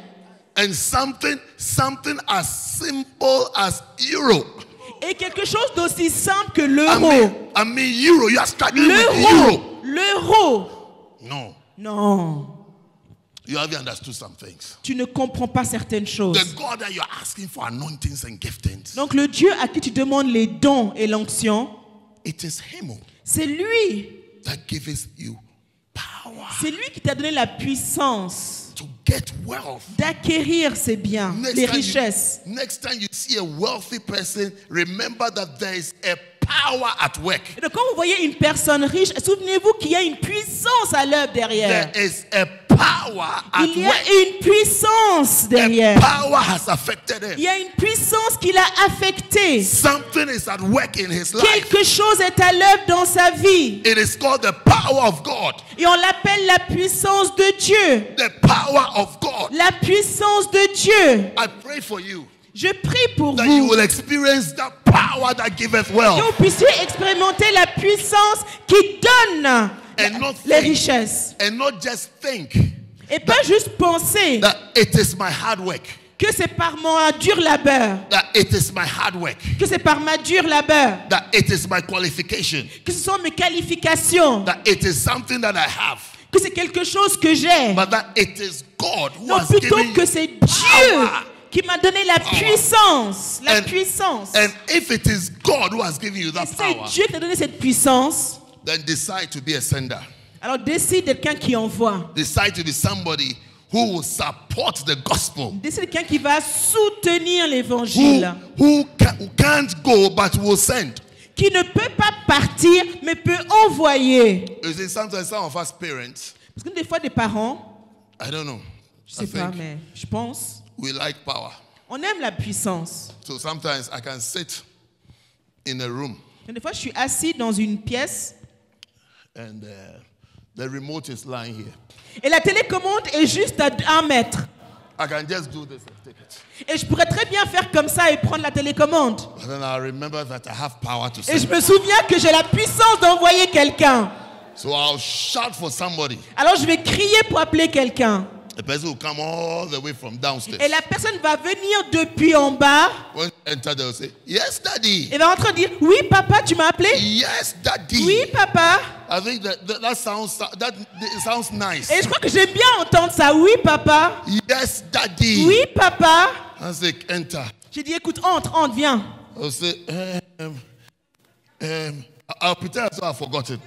And something as simple as euro. Et quelque chose d'aussi simple que l'euro. I mean euro. You are struggling with euro. L'euro. No. Non. You haven't understood some things. Tu ne comprends pas certaines choses. The God that you're asking for anointings and giftings, Donc le Dieu à qui tu demandes les dons et l'onction, it is Him c'est lui. that gives you power C'est lui qui t'a donné la puissance to get wealth. d'acquérir ces biens, les richesses. Next time you see a wealthy person, remember that there is a power at work. Et donc quand vous voyez une personne riche, souvenez-vous qu'il y a une puissance à l'œuvre derrière. There is a power at Il y a work. une puissance A derrière. power has affected Il him. y a une puissance qui l'a affecté. Something is at work in his life. Quelque chose est à l'œuvre dans sa vie. It is called the power of God. Et on l'appelle la puissance de Dieu. The power of God. La puissance de Dieu. I pray for you Je prie pour that you vous will experience that power that giveth wealth. que vous puissiez expérimenter la puissance qui donne And not les think, richesses. and not just think Et pas juste penser that it is my hard work. que c'est par mon dur labeur, That it is my hard work. que c'est par ma dure labeur, That it is my qualification. que ce sont mes qualifications, That it is something that I have. que c'est quelque chose que j'ai. But that it is God who Non, has plutôt given que you c'est Dieu power. qui m'a donné la puissance. La puissance. And if it is God who has given you that C'est power, Dieu qui t'a donné cette puissance. then decide to be a sender. Alors décide quelqu'un qui envoie. Decide to be somebody who will support the gospel. Décide quelqu'un qui va soutenir l'évangile. Who can't go but will send. Qui ne peut pas partir, mais peut envoyer. You see, sometimes some of us parents, Parce que des fois, des parents, I don't know, je I sais pas, think mais je pense, we like power. on aime la puissance. So sometimes I can sit in a room Et des fois, je suis assis dans une pièce and the remote is lying here. et la télécommande est juste à 1 mètre. I can just do this and take it. Et je pourrais très bien faire comme ça et prendre la télécommande. But then I remember that I have power to Et je send. me souviens que j'ai la puissance d'envoyer quelqu'un. So I'll shout for somebody. Alors je vais crier pour appeler quelqu'un. The person will come all the way from downstairs. Et la personne va venir depuis en bas When you enter, they'll say, "Yes, Daddy." et va en train de dire, oui papa, tu m'as appelé? Yes, Daddy. Oui papa. I think that sounds nice. Et je crois que j'aime bien entendre ça. Oui papa. Yes, Daddy. Oui papa. I say, enter. J'ai dit, écoute, entre, viens. I'll say, I'll pretend as though I've forgotten.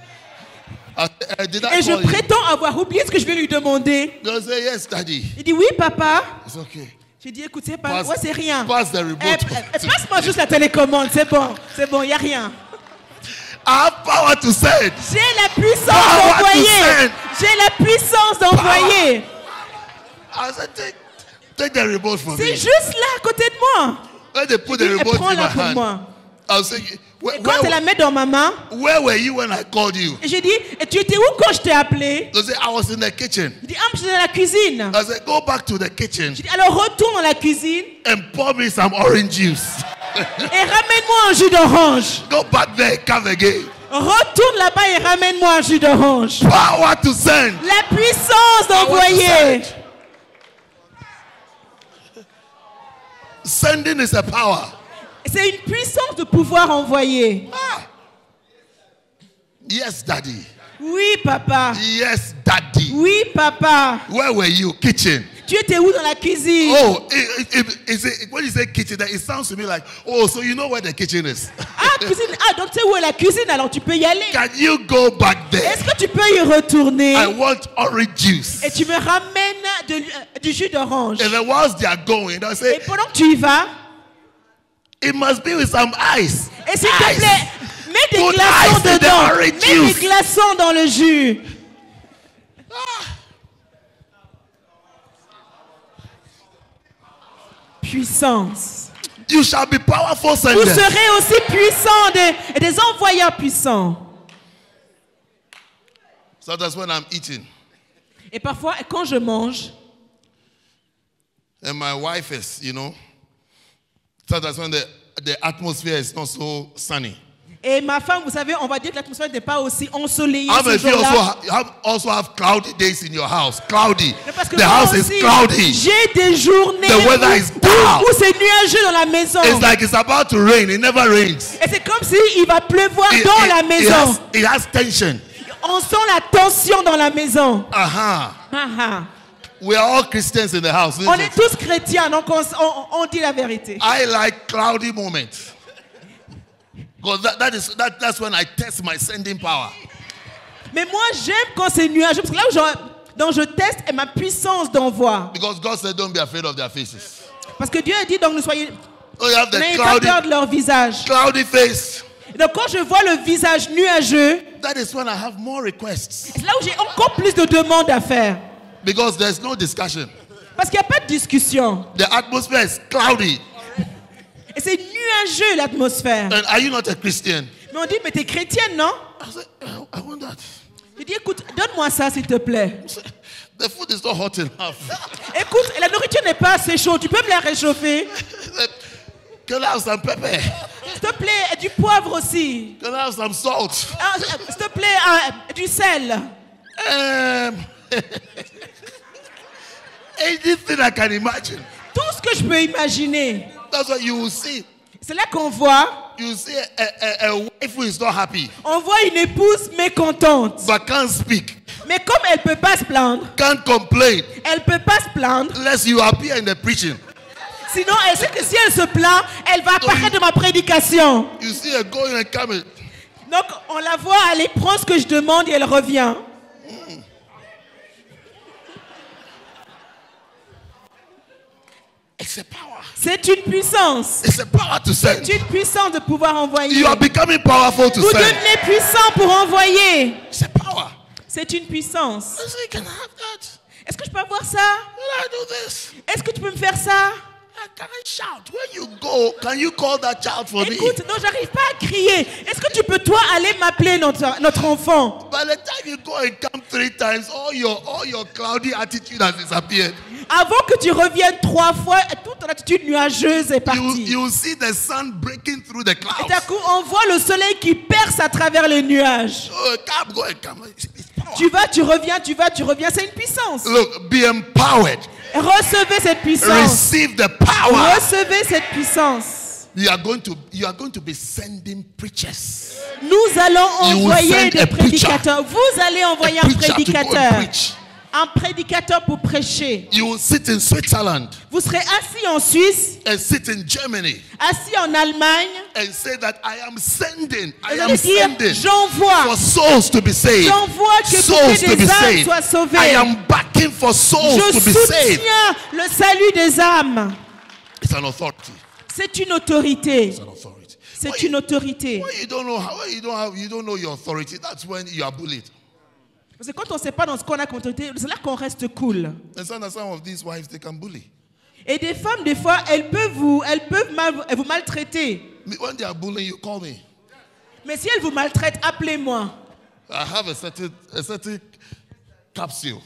Did I Et je call you? prétends avoir oublié ce que je vais lui demander. They'll say, yes, Daddy. Il dit, oui papa. It's okay. J'ai dit, écoute, c'est pas, Passe- ouais, c'est rien. passe the remote. Passe-moi juste la télécommande, c'est bon, il n'y a rien. I have power to send. J'ai la puissance Power to d'envoyer. send. J'ai la puissance d'envoyer. I said, take the remote from C'est me. juste là à côté de moi. When they put the Et remote in my prends-la pour hand, moi. I'll say, Et quand elle la met dans ma main, where were you when I called you? et j'ai dit, et tu étais où quand je t'ai appelé? They'll say, I was in the kitchen. Il dit, ah, je suis dans la cuisine. I said, go back to the kitchen J'ai dit, alors retourne dans la cuisine and pour me some orange juice. et ramène-moi un jus d'orange. Go back there, come again. Retourne là-bas et ramène-moi un jus d'orange. Power to send. La puissance d'envoyer. Sending is a power. C'est une puissance de pouvoir envoyer. Yes, Daddy. Oui, papa. Yes, Daddy. Oui, papa. Where were you? Kitchen. Tu étais où dans la cuisine? Oh, when you say kitchen, it sounds to me like, oh, so you know where the kitchen is. Ah, cuisine. Ah, donc tu sais où est la cuisine, alors tu peux y aller. Can you go back there? Est-ce que tu peux y retourner? I want orange juice. Et tu me ramènes du jus d'orange. And then whilst they are going, they'll Et say, pendant que tu y vas, It must be with some ice. Et s'il te Ice. plaît, mets des Put glaçons ice in the dedans. orange Mets juice. des glaçons dans le jus. Puissance. You shall be powerful Vous senders. serez aussi puissants des envoyeurs puissants. So that's when I'm eating. Et parfois, quand je mange, And my wife is, so that's when the atmosphere is not so sunny. et ma femme, vous savez, on va dire que l'atmosphère n'est pas aussi ensoleillée How ce many of you jour-là. also have cloudy days in your house? Cloudy. Mais parce que The moi house is aussi, cloudy. j'ai des journées The weather is down. où c'est nuageux dans la maison. It's like it's about to rain. It never rains. Et c'est comme s'il va pleuvoir dans la maison. It has tension. On sent la tension dans la maison. Uh-huh. Ah, ah. We are all Christians in the house. On Listen. est tous chrétiens, donc on dit la vérité. I like cloudy moments. Because that's when I test my sending power. Mais moi, j'aime quand c'est nuageux, parce que là où je teste est ma puissance d'envoi. Because God said, don't be afraid of their faces. Parce que Dieu a dit, donc Oh, you have the n'ayez pas peur de leur visage. cloudy face. Donc quand je vois le visage nuageux, That is when I have more requests. c'est là où j'ai encore plus de demandes à faire. Because there's no discussion. Parce qu'il n'y a pas de discussion. The atmosphere is cloudy. Et c'est nuageux l'atmosphère. And are you not a Christian? Mais on dit, mais t'es chrétienne, non? I said, I want that. Je dis, écoute, donne-moi ça, s'il te plaît. The food is not hot enough. Écoute, la nourriture n'est pas assez chaude. Tu peux me la réchauffer? Can I have some pepper? S'il te plaît, et du poivre aussi. Can I have some salt? Ah, s'il te plaît, du sel. Anything I can imagine. Tout ce que je peux imaginer. That's what you will see. C'est là qu'on voit, You see a wife who is not happy, on voit une épouse mécontente. but can't speak, Mais comme elle ne peut pas se plaindre, can't complain, elle ne peut pas se plaindre. unless you appear in the preaching. Sinon, elle sait que si elle se plaint, elle va apparaître de ma prédication. You see her going and coming. Donc, on la voit aller prendre ce que je demande et elle revient. It's a power. C'est une puissance. It's a power to send. C'est une puissance de pouvoir envoyer. You are becoming powerful to Vous send. devenez puissant pour envoyer. It's a power. C'est une puissance. I say, can I have that? Est-ce que je peux avoir ça? Can I do this? Est-ce que tu peux me faire ça? Can I shout? When you go, can you call that child for me? Écoute, non, j'arrive pas à crier. Est-ce que tu peux, toi, aller m'appeler notre enfant? By the time you go and come 3 times, all your cloudy attitude has disappeared. Avant que tu reviennes 3 fois, toute ton attitude nuageuse est partie. You will see the sun breaking through the Et clouds. d'un coup, on voit le soleil qui perce à travers les nuages. Oh, come, go and come. It's power. Tu vas, tu reviens, tu vas, tu reviens. C'est une puissance. Look, be empowered. Recevez cette puissance. Receive the power. Recevez cette puissance. You are going to be sending preachers. Nous allons You will envoyer send des a preacher. prédicateurs. Vous allez envoyer A un preacher to go and prédicateur. preach. Un prédicateur pour prêcher. You will sit in Switzerland Vous serez assis en Suisse, and sit in Germany assis en Allemagne. and say that I am sending. I Vous am allez dire, sending j'envoie. for souls to be saved. J'envoie que Souls toutes to be les âmes saved. soient sauvées. I am backing for souls Je to be saved. soutiens le salut des âmes. It's an authority. C'est une autorité. It's an authority. C'est une autorité. When you don't know how, when you don't know your authority, that's when you are bullied. Parce que quand on ne sait pas dans ce qu'on a comme autorité, c'est là qu'on reste cool. And some of these wives, they can bully. Et des femmes, des fois, elles peuvent vous maltraiter. When they are bullying, you call me. Mais si elles vous maltraitent, appelez-moi. I have a certain capsule.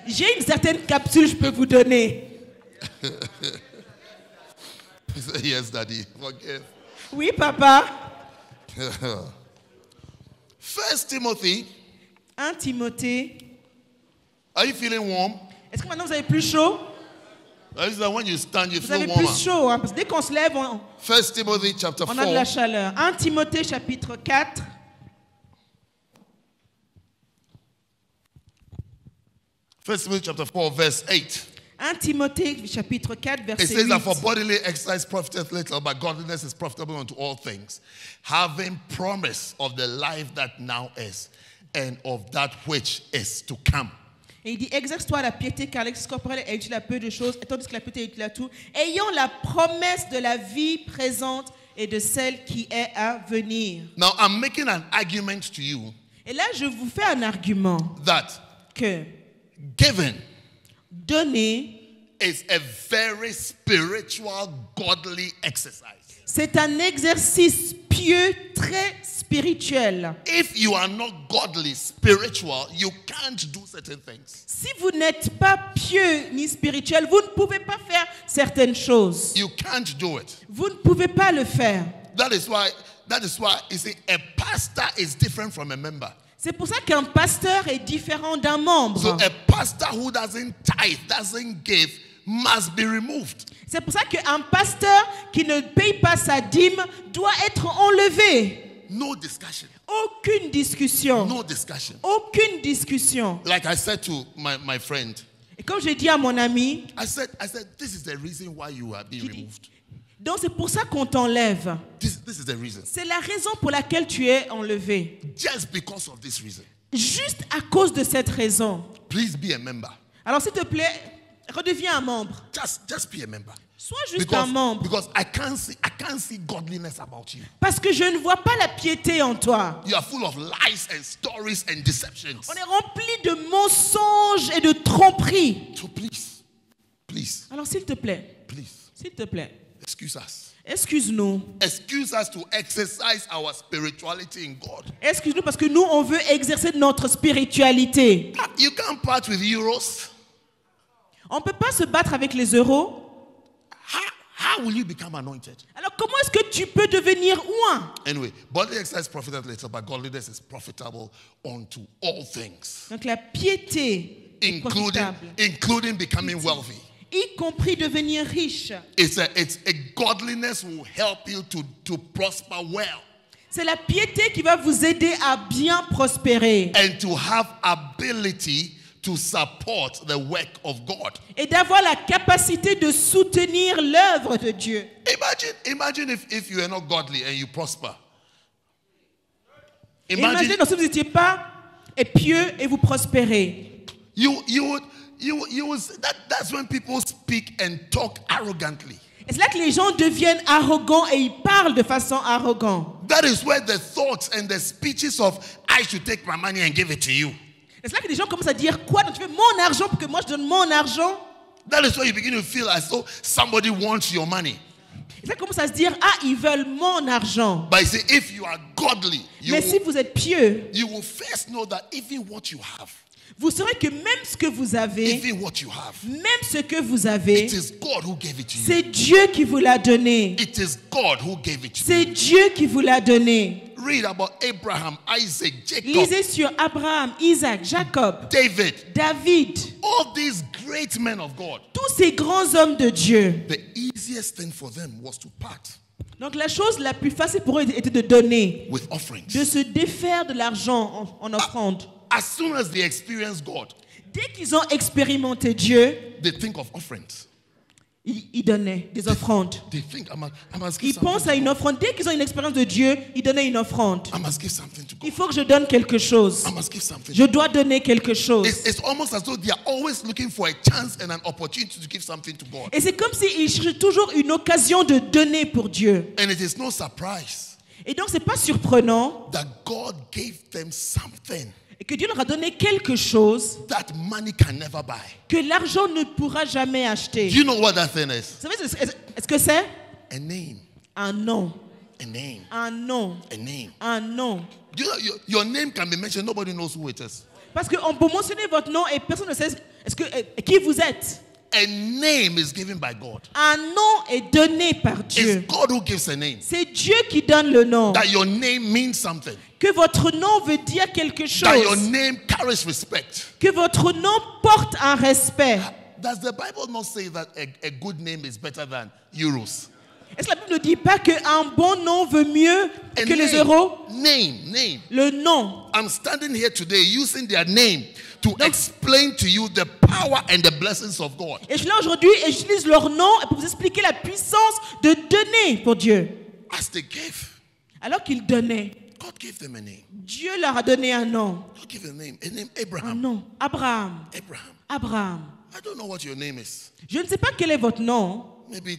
J'ai une certaine capsule que je peux vous donner. He said, yes, Daddy. Forgive. Oui, papa. 1 Timothy. 1 Timothée. Are you feeling warm? Est-ce que maintenant vous avez plus chaud? When you stand, you Vous feel avez warmer. plus chaud. Hein, parce que dès qu'on se lève, on 1 Timothy chapter a de la 4. chaleur. 1 Timothée chapitre 4. First Timothy chapter 4, verse 8. 1 Timothée chapitre 4, It verset says that for 8. bodily exercise profiteth little, but godliness is profitable unto all things, having promise of the life that now is, and of that which is to come. Et il dit, exerce-toi la piété, car l'exercice corporel est utile à peu de choses, tandis que la piété est utile à tout, ayant la promesse de la vie présente et de celle qui est à venir. Now, I'm making an argument to you Et là, je vous fais un argument that que giving donner, is a very spiritual, godly exercise. c'est un exercice pieux, très spirituel. If you are not godly, spiritual, you can't do certain things. Si vous n'êtes pas pieux ni spirituel, vous ne pouvez pas faire certaines choses. You can't do it. Vous ne pouvez pas le faire. That is why you see, a pastor is different from a member. C'est pour ça qu'un pasteur est différent d'un membre. So a pastor who doesn't tithe, doesn't give, must be removed. C'est pour ça qu'un pasteur qui ne paye pas sa dîme doit être enlevé. No discussion. Aucune discussion. No discussion. Aucune discussion. Like I said to my friend, Et comme j'ai dit à mon ami, I said, this is the reason why you are being removed. donc c'est pour ça qu'on t'enlève. This is the reason. C'est la raison pour laquelle tu es enlevé. Just because of this reason. Juste à cause de cette raison. Please be a member. Alors s'il te plaît, redeviens un membre. Just be a member. Sois juste un membre. Because I can't see godliness about you. Parce que je ne vois pas la piété en toi. You are full of lies and stories and deceptions. On est rempli de mensonges et de tromperies. So please. Alors s'il te plaît, Excuse us. excuse-nous. Excuse us to exercise our spirituality in God. Excuse-nous parce que nous, on veut exercer notre spiritualité. You can't part with euros. On ne peut pas se battre avec les euros. How will you become anointed? Alors comment est-ce que tu peux devenir oint? Anyway, bodily exercise is profitable little, but godliness is profitable unto all things. Donc la piété est profitable, including becoming wealthy. y compris devenir riche. It's a godliness will help you to prosper well. C'est la piété qui va vous aider à bien prospérer. And to have ability to support the work of God. Et d'avoir la capacité de soutenir l'œuvre de Dieu. Imagine if you are not godly and you prosper. Imaginez si vous n'étiez pas pieux et vous prospérez. That's when people speak and talk arrogantly. Et c'est là que les gens deviennent arrogants et ils parlent de façon arrogante. That is where the thoughts and the speeches of I should take my money and give it to you. Et c'est là que les gens commencent à dire quoi? Donc tu veux mon argent pour que moi je donne mon argent? That is where you begin to feel as though somebody wants your money. Et ça commence à se dire ils veulent mon argent. But you see, if you are godly, mais si vous êtes pieux, you will first know that even what you have, vous saurez que même ce que vous avez, even what you have, même ce que vous avez, it is God who gave it to you. C'est Dieu qui vous l'a donné. It is God who gave it to you. C'est Dieu qui vous l'a donné. Read about Abraham, Isaac, Jacob. Lisez sur Abraham, Isaac, Jacob, David. All these great men of God. Tous ces grands hommes de Dieu. The easiest thing for them was to part. Donc la chose la plus facile pour eux était de donner, with offerings. De se défaire de l'argent en offrande. As soon as they experience God, dès qu'ils ont expérimenté Dieu, they think of offerings. Ils donnaient des offrandes. They think, ils pensent à une offrande. Dès qu'ils ont une expérience de Dieu, ils donnaient une offrande. I must give something to God. Il faut que je donne quelque chose. I must give something. Je dois donner quelque chose. It's almost as though they are always looking for a chance and an opportunity to give something to God. Et c'est comme s'ils cherchaient toujours une occasion de donner pour Dieu. And it is no surprise. Et donc c'est pas surprenant that God gave them something. Et que Dieu leur a donné quelque chose that money can never buy. Que l'argent ne pourra jamais acheter. Do you know what that thing is? Vous savez est-ce que c'est? A name. Un nom. A name. Un nom. A name. Un nom. Do you know, your name can be mentioned, nobody knows who it is. Parce qu'on peut mentionner votre nom et personne ne sait qui vous êtes. A name is given by God. Un nom est donné par Dieu. It's God who gives a name. C'est Dieu qui donne le nom. That your name means something. Que votre nom veut dire quelque chose. That your name carries respect. Que votre nom porte un respect. Does the Bible not say that a good name is better than euros? Est-ce que la Bible ne dit pas qu'un bon nom vaut mieux que les euros? Name. Le nom. I'm standing here today using their name to explain to you the power and the blessings of God. Et je suis là aujourd'hui et j'utilise leur nom pour vous expliquer la puissance de donner pour Dieu. As they gave. Alors qu'ils donnaient. God gave them a name. Dieu leur a donné un nom. God gave them a name Un Abraham. nom. Abraham. Abraham. Abraham. I don't know what your name is. Je ne sais pas quel est votre nom. Maybe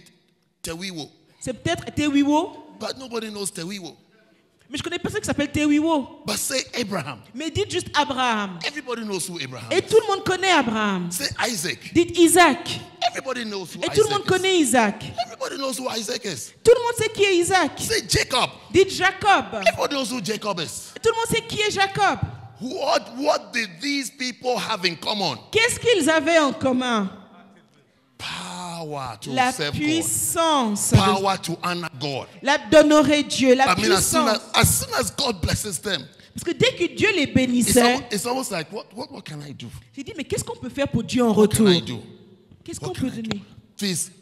Tewiwo. C'est peut-être Tewiwo. But nobody knows Tewiwo. Mais je connais personne qui s'appelle Tewiwo. But say Abraham. Mais dites juste Abraham. Everybody knows who Abraham Et is. tout le monde connaît Abraham. Say Isaac. Dites Isaac. Everybody knows who Et Isaac tout le monde is. connaît Isaac. Everybody knows who Isaac is. Tout le monde sait qui est Isaac. Say Jacob. Dites Jacob. Everybody knows who Jacob is. Et tout le monde sait qui est Jacob. What did these people have in common? Qu'est-ce qu'ils avaient en commun? Power to La serve God. puissance. Power to honor God. D'honorer Dieu. La I mean, as soon puissance. as God blesses them, Parce que dès que Dieu les it's bénissait, almost like, what can I do? j'ai dit, mais qu'est-ce qu'on peut faire pour Dieu en What can retour? I do? Qu'est-ce qu'on What peut can I do? donner?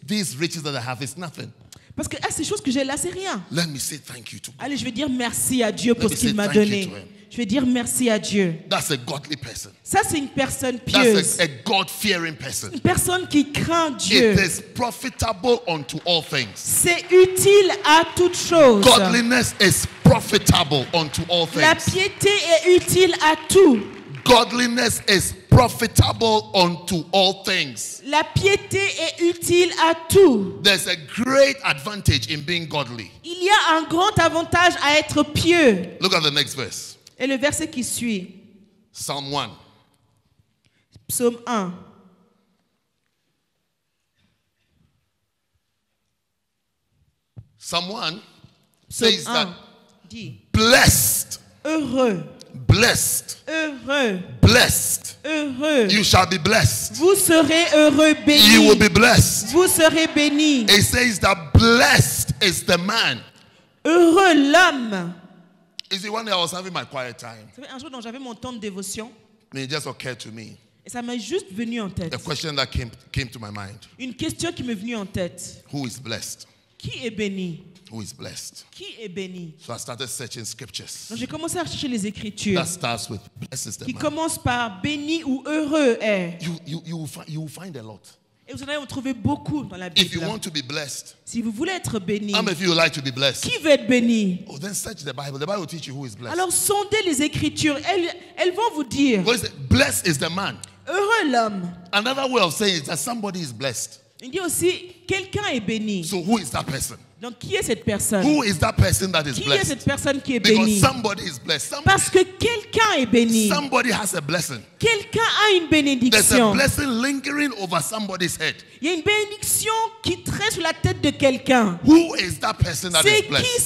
These riches that I have is nothing. Parce que ces choses que j'ai là, c'est rien. Let me say thank you to God. Allez, je vais dire merci à Dieu pour Let me ce qu'il say m'a thank you donné. to him. Je vais dire merci à Dieu. That's a godly person. Ça, c'est une personne pieuse. That's a God-fearing person. Une personne qui craint Dieu. It is profitable unto all things. C'est utile à toutes choses. Godliness is profitable unto all La things. piété est utile à tout. Godliness is profitable unto all things. La piété est utile à tout. There's a great advantage in being godly. Il y a un grand avantage à être pieux. Look at the next verse. Et le verset qui suit, Psalm 1. Psaume 1. Psalm 1 Psaume says 1 that dit, blessed, heureux, blessed, heureux, blessed. heureux. You shall be blessed. Vous serez heureux, You will bénis. be blessed. Vous serez bénis. It says that blessed is the man. Heureux l'homme. You see, one day I was having my quiet time, Vous savez, un jour, j'avais mon temps de dévotion and it just occurred to me. et ça m'est juste venu en tête. A question that came to my mind. Une question qui m'est venue en tête. Who is blessed? Qui est béni? Who is blessed? Qui est béni? So I started searching scriptures. Donc j'ai commencé à chercher les Écritures That starts with blessed is the qui man. commencent par béni ou heureux est. You will find a lot. Et vous en allez en trouver beaucoup dans la If you Bible. want to be blessed, Si vous voulez être béni, how many of you would like to be blessed? qui veut être béni? Oh, then search the Bible. The Bible will teach you who is blessed. Alors sondez les Écritures. Elles vont vous dire, What is it? Blessed is the man. heureux l'homme. Another way of saying it is that somebody is blessed. Il dit aussi, quelqu'un est béni. So who is that person? Donc qui est cette personne? Who is that person that is Qui est blessed? cette personne qui est Because bénie? somebody is blessed. Parce que quelqu'un est béni. Somebody has a blessing. Quelqu'un a une There's a bénédiction. blessing lingering over somebody's head. Il y a une bénédiction qui traîne sur la tête de quelqu'un. Who is that person that C'est is blessed? qui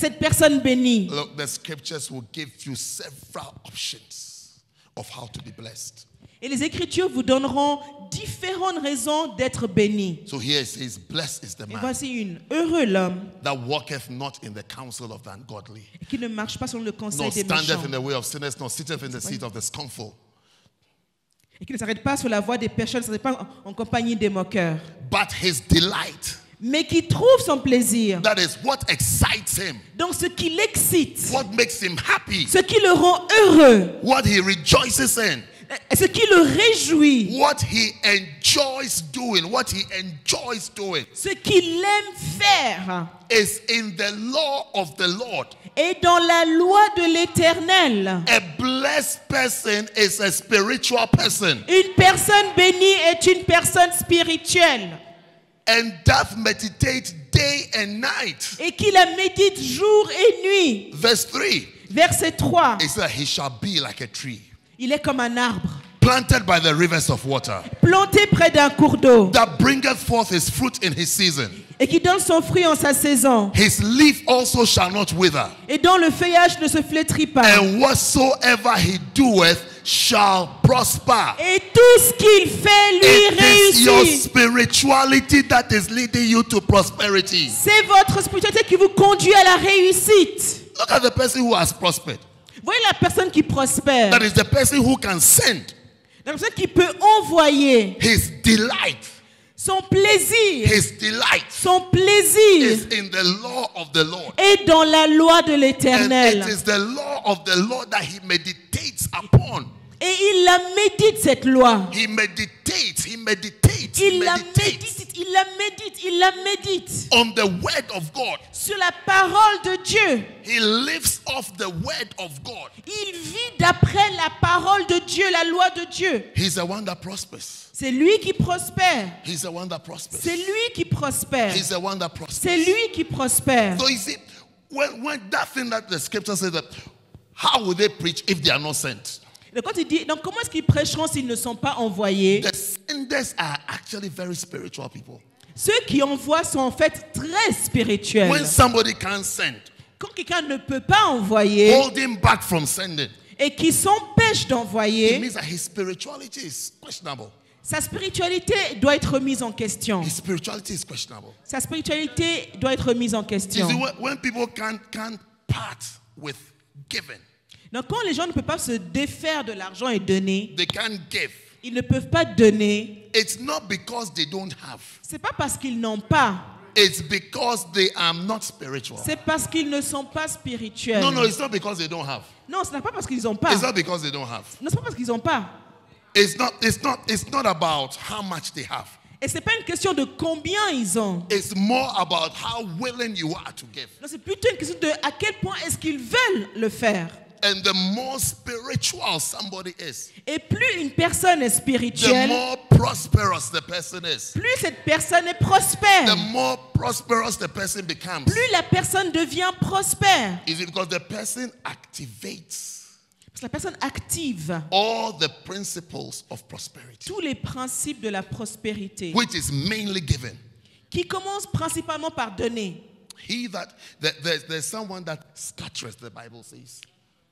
cette personne bénie? Look, the scriptures will give you several options of how to be blessed. Et les Écritures vous donneront différentes raisons d'être béni. So here it says, blessed is the Et man voici une. Heureux l'homme that walketh not in the counsel of the ungodly, qui ne marche pas selon le conseil nor des standeth méchants in the way of sinners, nor sitteth in the seat of the scornful. et qui ne s'arrête pas sur la voie des pécheurs, ne s'arrête pas en compagnie des moqueurs, But his delight, mais qui trouve son plaisir that is what excites him, dans ce qui l'excite, what makes him happy, ce qui le rend heureux, what he rejoices in, ce qui le réjouit, what he enjoys doing, ce qu'il aime faire, is in the law of the Lord. est dans la loi de l'Éternel. A blessed person is a spiritual person, Une personne bénie est une personne spirituelle and doth meditate day and night. et qui la médite jour et nuit. Verse 3, Verset 3. it says, he shall be like a tree Il est comme un arbre planted by the rivers of water, planté près d'un cours d'eau that bringeth forth his fruit in his season. et qui donne son fruit en sa saison His leaf also shall not wither, et dont le feuillage ne se flétrit pas. and whatsoever he doeth shall prosper. Et tout ce qu'il fait lui It is your réussit. spirituality that is leading you to prosperity. C'est votre spiritualité qui vous conduit à la réussite. Look at the person who has prospered. Voyez la personne qui prospère, That is the person who can send la personne qui peut envoyer his delight. son plaisir. His delight Son plaisir is in the law of the Lord. est dans la loi de And l'Éternel. it is the law of the Lord that he meditates upon. Et il la médite, cette loi. He meditates, he meditates, he Il la meditates. médite, il Il la médite on the word of God. sur la parole de Dieu. He lives off the word of God. Il vit d'après la parole de Dieu, la loi de Dieu. He's the one that prospers. C'est lui qui prospère. He's the one that prospers. C'est lui qui prospère. He's the one that prospers. C'est lui qui prospère. So you see, when that thing that the scripture says that, how will they preach if they are not sent? Donc, quand il dit, donc comment est-ce qu'ils prêcheront s'ils ne sont pas envoyés? The senders are actually very spiritual people. Ceux qui envoient sont en fait très spirituels. When somebody can't send, Quand quelqu'un ne peut pas envoyer holding back from sending, et qui s'empêche it d'envoyer, means that his spirituality is questionable. sa spiritualité doit être mise en question. His spirituality is questionable. Sa spiritualité doit être mise en You question. see, when people can't part with giving, Donc quand les gens ne peuvent pas se défaire de l'argent et donner, they can't give. ils ne peuvent pas donner. It's not because they don't have. C'est pas parce qu'ils n'ont pas, It's because they are not spiritual. c'est parce qu'ils ne sont pas spirituels. No, it's not because they don't have. Non, ce n'est pas parce qu'ils n'ont pas. It's not because they don't have. Non, c'est pas parce qu'ils n'ont pas. It's not about how much they have. Et c'est pas une question de combien ils ont. It's more about how willing you are to give. Non, c'est plutôt une question de à quel point est-ce qu'ils veulent le faire. And the more spiritual somebody is, Et plus une personne est the spirituelle, more prosperous the person is. plus cette personne est prospère. The more prosperous the person becomes. Plus la personne devient prospère. Is it because the person activates Parce que la personne active all the principles of prosperity, tous les principes de la prospérité, which is mainly given. qui commence principalement par donner. There's someone that scattereth, the Bible says.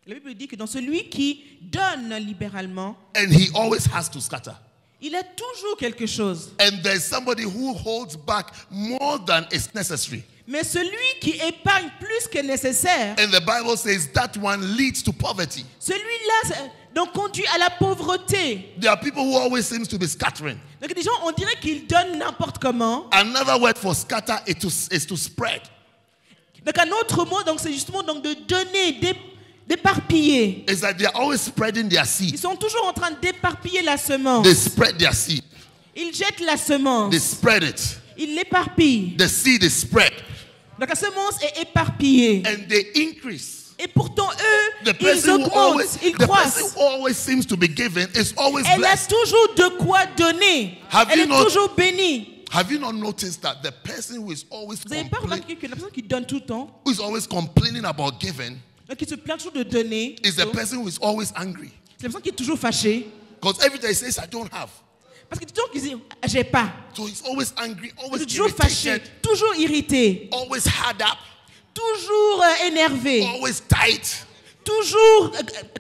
La Bible dit que dans celui qui donne libéralement, And he always has to scatter. il a toujours quelque chose. And there's somebody who holds back more than is necessary. Mais celui qui épargne plus que nécessaire, And the Bible says that one leads to poverty. celui-là donc conduit à la pauvreté. There are people who always seems to be scattering. Donc des gens, on dirait qu'ils donnent n'importe comment. Another word for scatter is to spread. Donc un autre mot, donc c'est justement donc de donner, d'éparpiller. It's like they're always spreading their Ils seed. sont toujours en train d'éparpiller la semence. They spread their seed. Ils jettent la semence. They spread it. Ils l'éparpillent. The seed is spread. Donc la semence est éparpillée. And they increase. Et pourtant, eux, The ils person who augmentent, ils croissent. always seems to be given is always Elle a blessed. toujours de quoi donner. Have Elle you est not- toujours bénie. Have you not noticed that the person who is always Vous n'avez pas remarqué que la personne qui donne tout le temps, complaining about giving qui se plaint toujours de donner, is the person who is always angry? c'est la personne qui est toujours fâchée. Because every day he says, I don't have. Parce que toujours qu'ils disent, j'ai pas. So he's always angry, Il always est toujours fâché, irritated, toujours irrité, always hard up, toujours énervé, always tight. toujours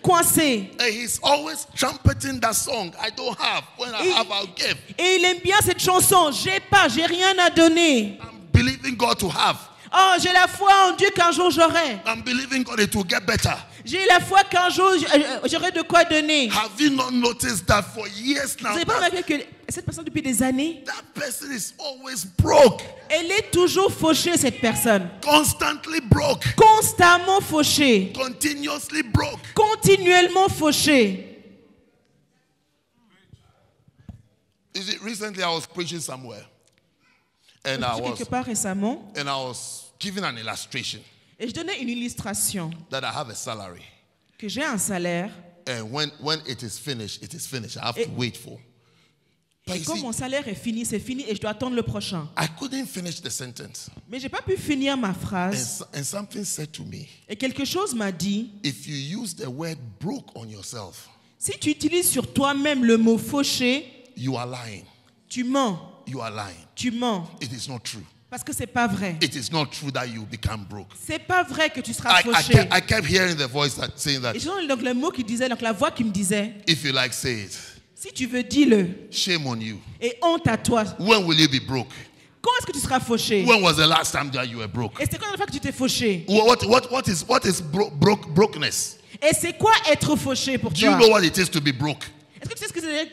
coincé. And he's always trumpeting that song, I don't have. When I have, I'll give. Et il aime bien cette chanson, j'ai pas, j'ai rien à donner. I'm believing God to have. Oh, j'ai la foi en Dieu qu'un jour j'aurai. I'm believing God it will get better. J'ai la foi qu'un jour j'aurai de quoi donner. Have you not noticed that for years Vous now, n'avez pas remarqué que cette personne depuis des années, that person is always broke, elle est toujours fauchée, cette personne. constantly broke, Constamment fauchée. continuously broke. Continuellement fauchée. You see, recently I was preaching somewhere, and I Quelque part récemment, was giving an illustration et je donnais une illustration that I have a salary, que j'ai un salaire and when it is finished, I have to wait for. But et you quand see, mon salaire est fini, c'est fini et je dois attendre le prochain. I couldn't finish the sentence, Mais j'ai pas pu finir ma phrase and something said to me, et quelque chose m'a dit, if you use the word broke on yourself, si tu utilises sur toi-même le mot fauché, you are lying. tu mens, You are lying. tu mens. It is not true. Parce que c'est pas vrai. It is not true that you become broke. C'est pas vrai que tu seras fauché. I kept hearing the voice saying that Et j'ai donc le mot qui disait, donc la voix qui me disait, if you like, say it. si tu veux, dis-le. Shame on you. Et honte à toi. When will you be broke? Quand est-ce que tu seras fauché? When was the last time that you were broke? Et c'est quand la fois que tu t'es fauché? What is brokenness? Et c'est quoi être fauché pour Do you toi? know what it is to be broke? Est-ce que tu sais ce que c'est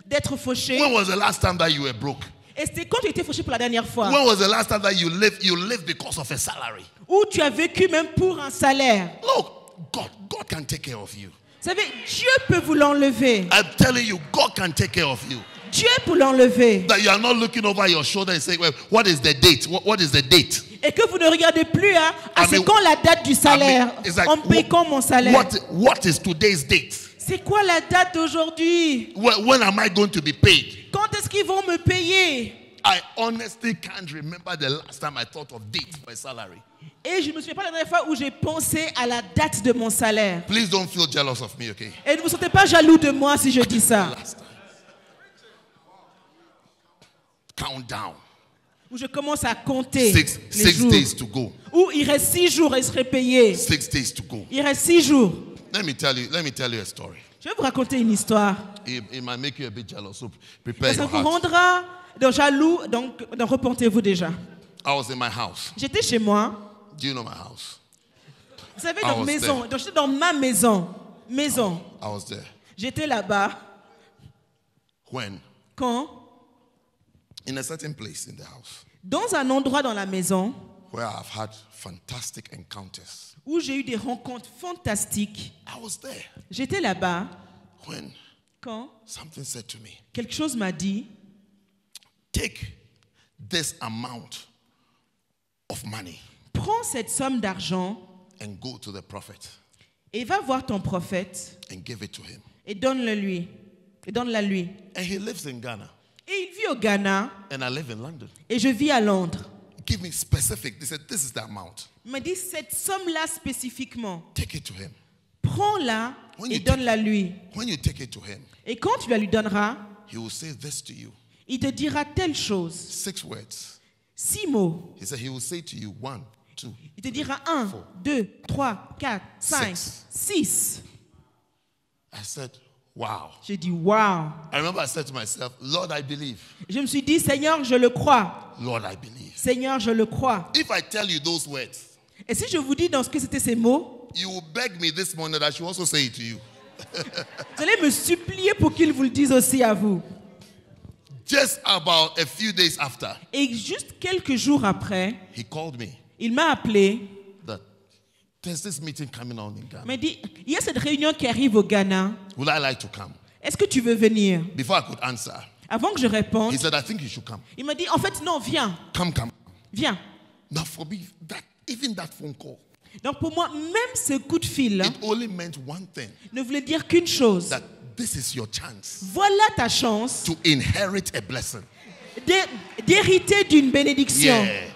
d'être fauché? When was the last time that you were broke? Et c'est quand tu étais fauché pour la dernière fois? When was the last time that you lived because of a salary? Ou tu as vécu même pour un salaire? Look, God can take care of you. Vous savez, Dieu peut vous l'enlever. I'm telling you, God can take care of you. Dieu est pour l'enlever. That you are not looking over your shoulder and saying, well, what is the date? What is the date? Et que vous ne regardez plus c'est mean, quand la date du salaire. it's like, On paye quand mon salaire. What is today's date? C'est quoi la date d'aujourd'hui? When am I going to be paid? Quand est-ce qu'ils vont me payer? I honestly can't remember the last time I thought of date for a salary. Et je ne me souviens pas la dernière fois où j'ai pensé à la date de mon salaire. Please don't feel jealous of me, okay? Et ne vous sentez pas jaloux de moi si je dis ça. Last time. Countdown. Où je commence à compter Six les jours. days to go. Où il reste 6 jours et je serai payé. 6 days to go. Il reste 6 jours. Let me tell you a story. Je vais vous raconter une histoire. It might make you a bit jealous, so prepare Ça your vous heart. rendra jaloux, donc repentez-vous déjà. I was in my house. J'étais chez moi. Do you know my house? Vous savez, I dans was maison. there. Donc j'étais dans ma maison. Maison. I was there. J'étais là-bas. When? Quand? In a certain place in the house Dans un endroit dans la maison where I've had fantastic encounters. où j'ai eu des rencontres fantastiques. I was there J'étais là-bas. when Quand? something said to me, Quelque chose m'a dit, take this amount of money prends cette somme d'argent and go to the prophet et va voir ton prophète and give it to him. et donne-le lui. Et donne-la lui. And he lives in Ghana Et il vit au Ghana and I live in London. et je vis à Londres. Give me specific. They said, this is the amount. Il m'a dit cette somme-là spécifiquement. Take it to him. Prends-la When et you donne-la lui. When you take it to him, Et quand tu la lui donneras, he will say this to you. il te dira telle chose. 6 words. 6 mots. He said he will say to you 1, 2. Il te dira 1, 2, 3, 4, 5, 6. I said, wow. J'ai dit waouh. I remember I said to myself, Lord, I believe. Je me suis dit Seigneur, je le crois. Lord, I believe. Seigneur, je le crois. If I tell you those words, Et si je vous dis dans ce que c'était ces mots, you will beg me this morning that I should also say it to you. vous allez me supplier pour qu'il vous le dise aussi à vous. Just about a few days after, Et juste quelques jours après, he called me il m'a appelé. that there's this meeting coming on in Il Ghana. m'a dit, il y a cette réunion qui arrive au Ghana. Would I like to come? Est-ce que tu veux venir? Before I could answer, Avant que je réponde, he said, I think you should come. il m'a dit, en fait, non, viens, Come. viens. Now for me, even that phone call, Donc pour moi, même ce coup de fil it only meant one thing, ne voulait dire qu'une chose. that this is your chance Voilà ta chance to inherit a blessing. d'hériter d'une bénédiction. Yeah.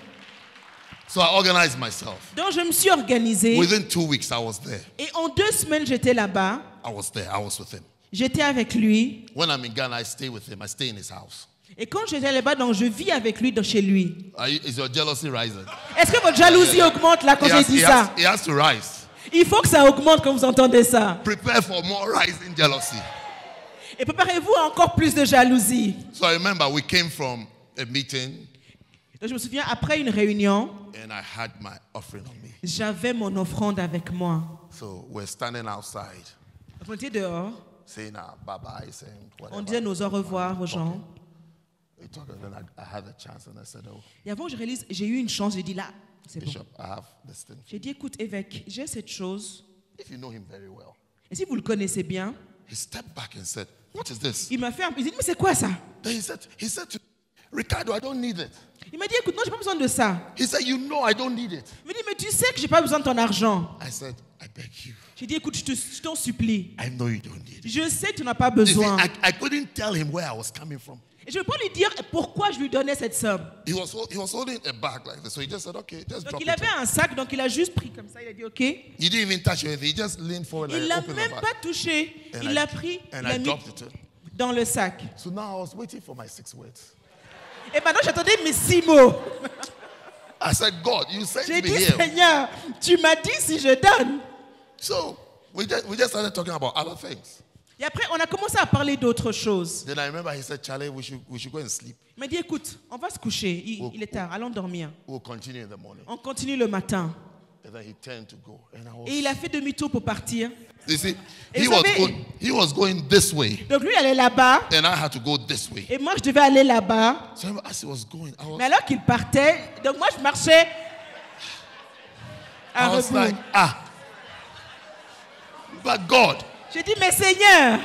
So I organized myself. Donc je me suis organisée Within 2 weeks, I was there. et en 2 semaines, j'étais là-bas. I was there. I was with him. J'étais avec lui. When I'm in Ghana, I stay with him. I stay in his house. Et quand j'étais là-bas, donc je vis avec lui chez lui. Is your jealousy rising? Est-ce que votre jalousie augmente là quand j'ai dit ça? It has to rise. Il faut que ça augmente quand vous entendez ça. Prepare for more rising jealousy. Et préparez-vous à encore plus de jalousie. So I remember we came from a meeting Donc je me souviens, après une réunion, and I had my offering on me. j'avais mon offrande avec moi. So we're standing outside On était dehors. saying our bye-bye, saying whatever. On disait nos au revoir aux gens. We talked and then I had a chance and I said, oh, Et avant que je réalise, j'ai eu une chance. J'ai dit là, c'est bon. Bishop, I have this thing. J'ai dit, écoute, évêque, j'ai cette chose. If you know him very well. Et si vous le connaissez bien, He stepped back and said, what is this? il m'a fait il dit, mais c'est quoi ça? Then he said to Ricardo, I don't need it. Il m'a dit, écoute, non, j'ai pas besoin de ça. He said, you know I don't need it. Il m'a dit, mais tu sais que j'ai pas besoin de ton argent. I said, I beg you. J'ai dit, écoute, je t'en supplie. I know you don't need it. Je sais que tu n'as pas You see, besoin. I couldn't tell him where I was coming from. Et je ne peux pas lui dire pourquoi je lui donnais cette somme. He was holding a bag like this. So he just said, okay, just Donc drop il it. avait un sac, donc il a juste pris comme ça. Il a dit, OK. He didn't even touch anything. He just leaned forward Il and l'a opened the même bag. pas touché. And Il I- l'a pris, il And l'a I mis dropped it in. dans le sac. So now I was waiting for my 6 words. Et maintenant, j'attendais mes 6 mots. I said, God, you sent J'ai me dit, here. Seigneur, tu m'as dit si je donne. So we just started talking about other things. Et après, on a commencé à parler d'autres choses. Then I remember he said, Charlie, we should go and sleep. Il m'a dit, écoute, on va se coucher. Il est tard, allons dormir. We'll continue in the morning. On continue le matin. And then he turned to go. And I was, Et il a fait demi-tour pour partir. you see, Et he vous was, savez- he was going this way. Donc lui, il allait là-bas. And I had to go this way. Et moi, je devais aller là-bas. So as he was going, Mais alors qu'il partait, donc moi, je marchais à I was rebours. like, but God, J'ai dit, mais Seigneur,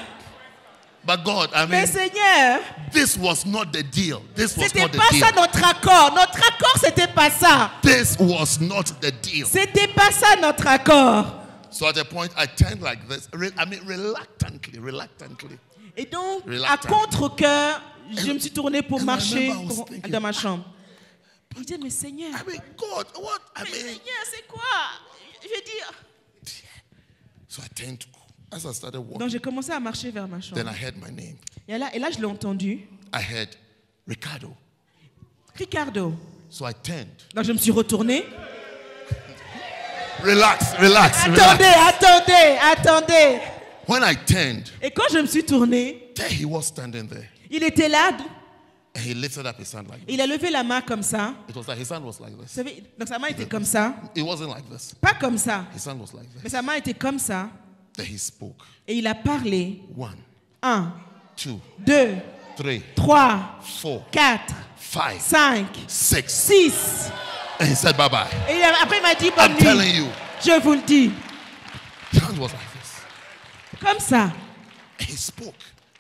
But God, I Mais mean, Seigneur, this was not the deal. This was c'était not the pas deal. ça notre accord. Notre accord, c'était pas ça. This was not the deal. C'était pas ça notre accord. So at a point, I turned like this. Reluctantly. Et donc, à Reluctant. contre-cœur, je me suis tournée pour and I marcher remember I was thinking, dans ma chambre. Je disais, mais Seigneur, I mean, God, what? I mais mean, Seigneur, c'est quoi? Je veux dire. so I turned to go. As I started walking, Donc, j'ai commencé à marcher vers ma chambre. then I heard my name. Et là, je l'ai entendu. I heard Ricardo. Ricardo. So I turned. Donc, je me suis retournée. Relax, relax, Attendez, relax. attendez. When I turned, Et quand je me suis tournée, there he was standing there. il était là. And he lifted up his hand like this. Il a levé la main comme ça. It was like his hand was like Vous this. savez, donc sa main était comme ça. It wasn't like this. Pas comme ça. His hand was like Mais this. sa main était comme ça. Then he spoke. Et il a parlé. 1, 1, 2, 2, 3, 3, 4, 4, 5, 5, 6. 6. And he said, bye bye. Et après, il m'a dit bonne I'm telling nuit. you. Je vous le dis. His hand was like this. Comme ça. And he spoke.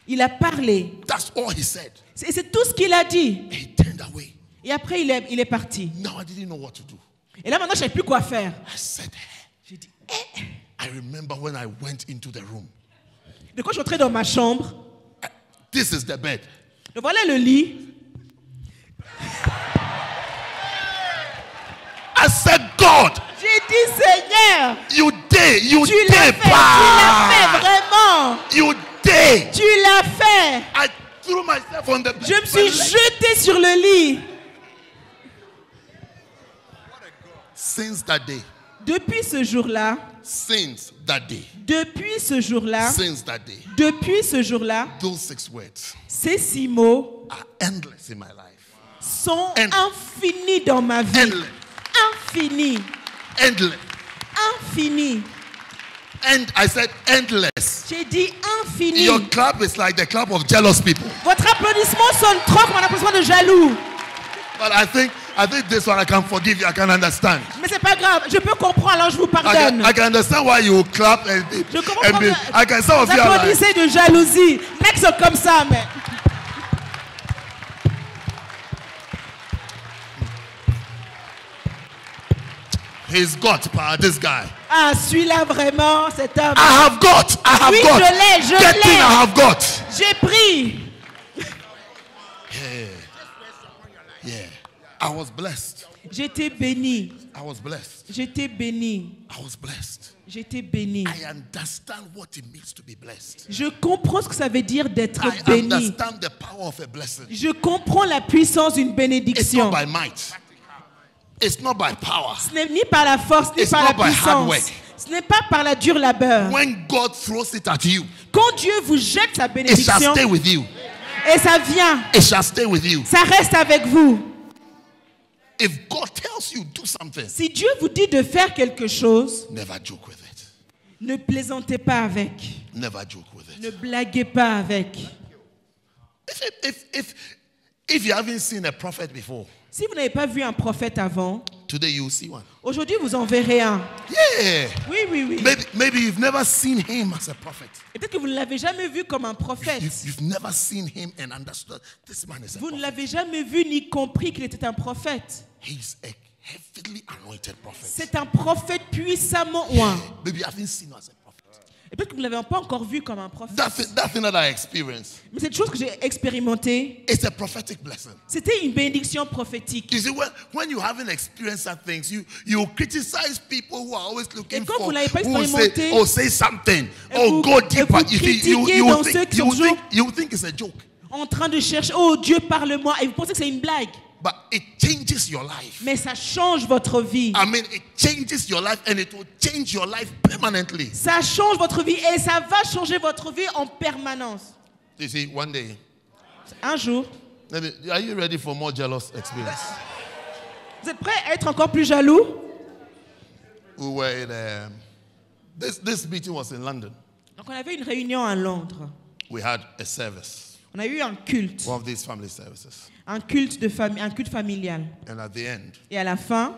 Il a parlé. That's all he said. C'est tout ce qu'il a dit. And he turned away. Et après, il est parti. Now I didn't know what to do. Et là, maintenant, je ne savais plus quoi faire. I said, J'ai dit, I remember when I went into the room. Donc, quand je suis entrée dans ma chambre, This is the bed. donc voilà le lit. I said, God, J'ai dit, Seigneur, you did, tu l'as fait vraiment. You did. Tu l'as fait. I threw myself on the bed. Je me suis jetée sur le lit. Since that day, Depuis ce jour-là, since that day, depuis ce jour-là, since that day, depuis ce jour-là, those 6 words ces 6 mots are endless in my life. sont End- infinis dans ma vie. Endless. Infinis. Endless. Infinis. And I said endless. J'ai dit infini. Your clap is like the clap of jealous people. Votre applaudissement sonne trop comme un applaudissement de jaloux. But I think this one I can forgive you. I can understand. Mais c'est pas grave, je peux comprendre, alors je vous I pardonne. can understand why you clap and Je comprends and be, I can some of vous you are like, applaudissez de jalousie. Mecs sont comme ça, mais. he's got power, this guy. Ah, celui-là vraiment, cet homme. I have got. Oui, got. je l'ai. Get in, I have got. J'ai pris. Yeah. I was blessed. J'étais béni. I was blessed. J'étais béni. I was blessed. J'étais béni. I understand what it means to be blessed. Je comprends ce que ça veut dire d'être I béni. understand the power of a blessing. Je comprends la puissance d'une It's bénédiction. not by might. It's not by power. Ce n'est ni par la force, ni It's par la not by hard puissance. work. Ce n'est pas par la dure labeur. When God throws it at you, Quand Dieu vous jette sa it shall bénédiction, stay with you. et ça vient, It shall stay with you. ça reste avec vous. If God tells you do something, Si Dieu vous dit de faire quelque chose, never joke with it. ne plaisantez pas avec. Never joke with it. Ne blaguez pas avec. If you haven't seen a prophet before, Si vous n'avez pas vu un prophète avant, today you will see one. aujourd'hui vous en verrez un. Yeah. Oui, oui, oui. Maybe you've never seen him as a prophet. Et peut-être que vous ne l'avez jamais vu comme un prophète. You've never seen him and understood this man is a Vous ne prophet. l'avez jamais vu ni compris qu'il était un prophète. He's a heavily anointed prophet. C'est un prophète puissamment oint. Maybe you haven't seen him as a prophet. Et peut-être que vous ne l'avez pas encore vu comme un prophète. That thing that I experienced, Mais cette chose que j'ai expérimentée, it's a prophetic blessing. c'était une bénédiction prophétique. You see, when you haven't experienced that things, you criticize people who are always looking quand for, vous l'avez pas who will say, expérimenté, oh, say something, et oh, vous- go et deeper. vous You critiquez dans ceux qui sont toujours- you think it's a joke, En train de chercher, oh Dieu parle-moi. Et vous pensez que c'est une blague. but it changes your life. Mais ça change votre vie. I mean, it changes your life and it will change your life permanently. Ça change votre vie et ça va changer votre vie en permanence. You see, one day, Un jour, maybe, are you ready for more jealous experience? vous êtes prêts à être encore plus jaloux? We were in, this meeting was in London. Donc on avait une réunion à Londres. We had a service, On a eu un culte. one of these family services. Un culte de famille, un culte familial. And at the end, Et à la fin,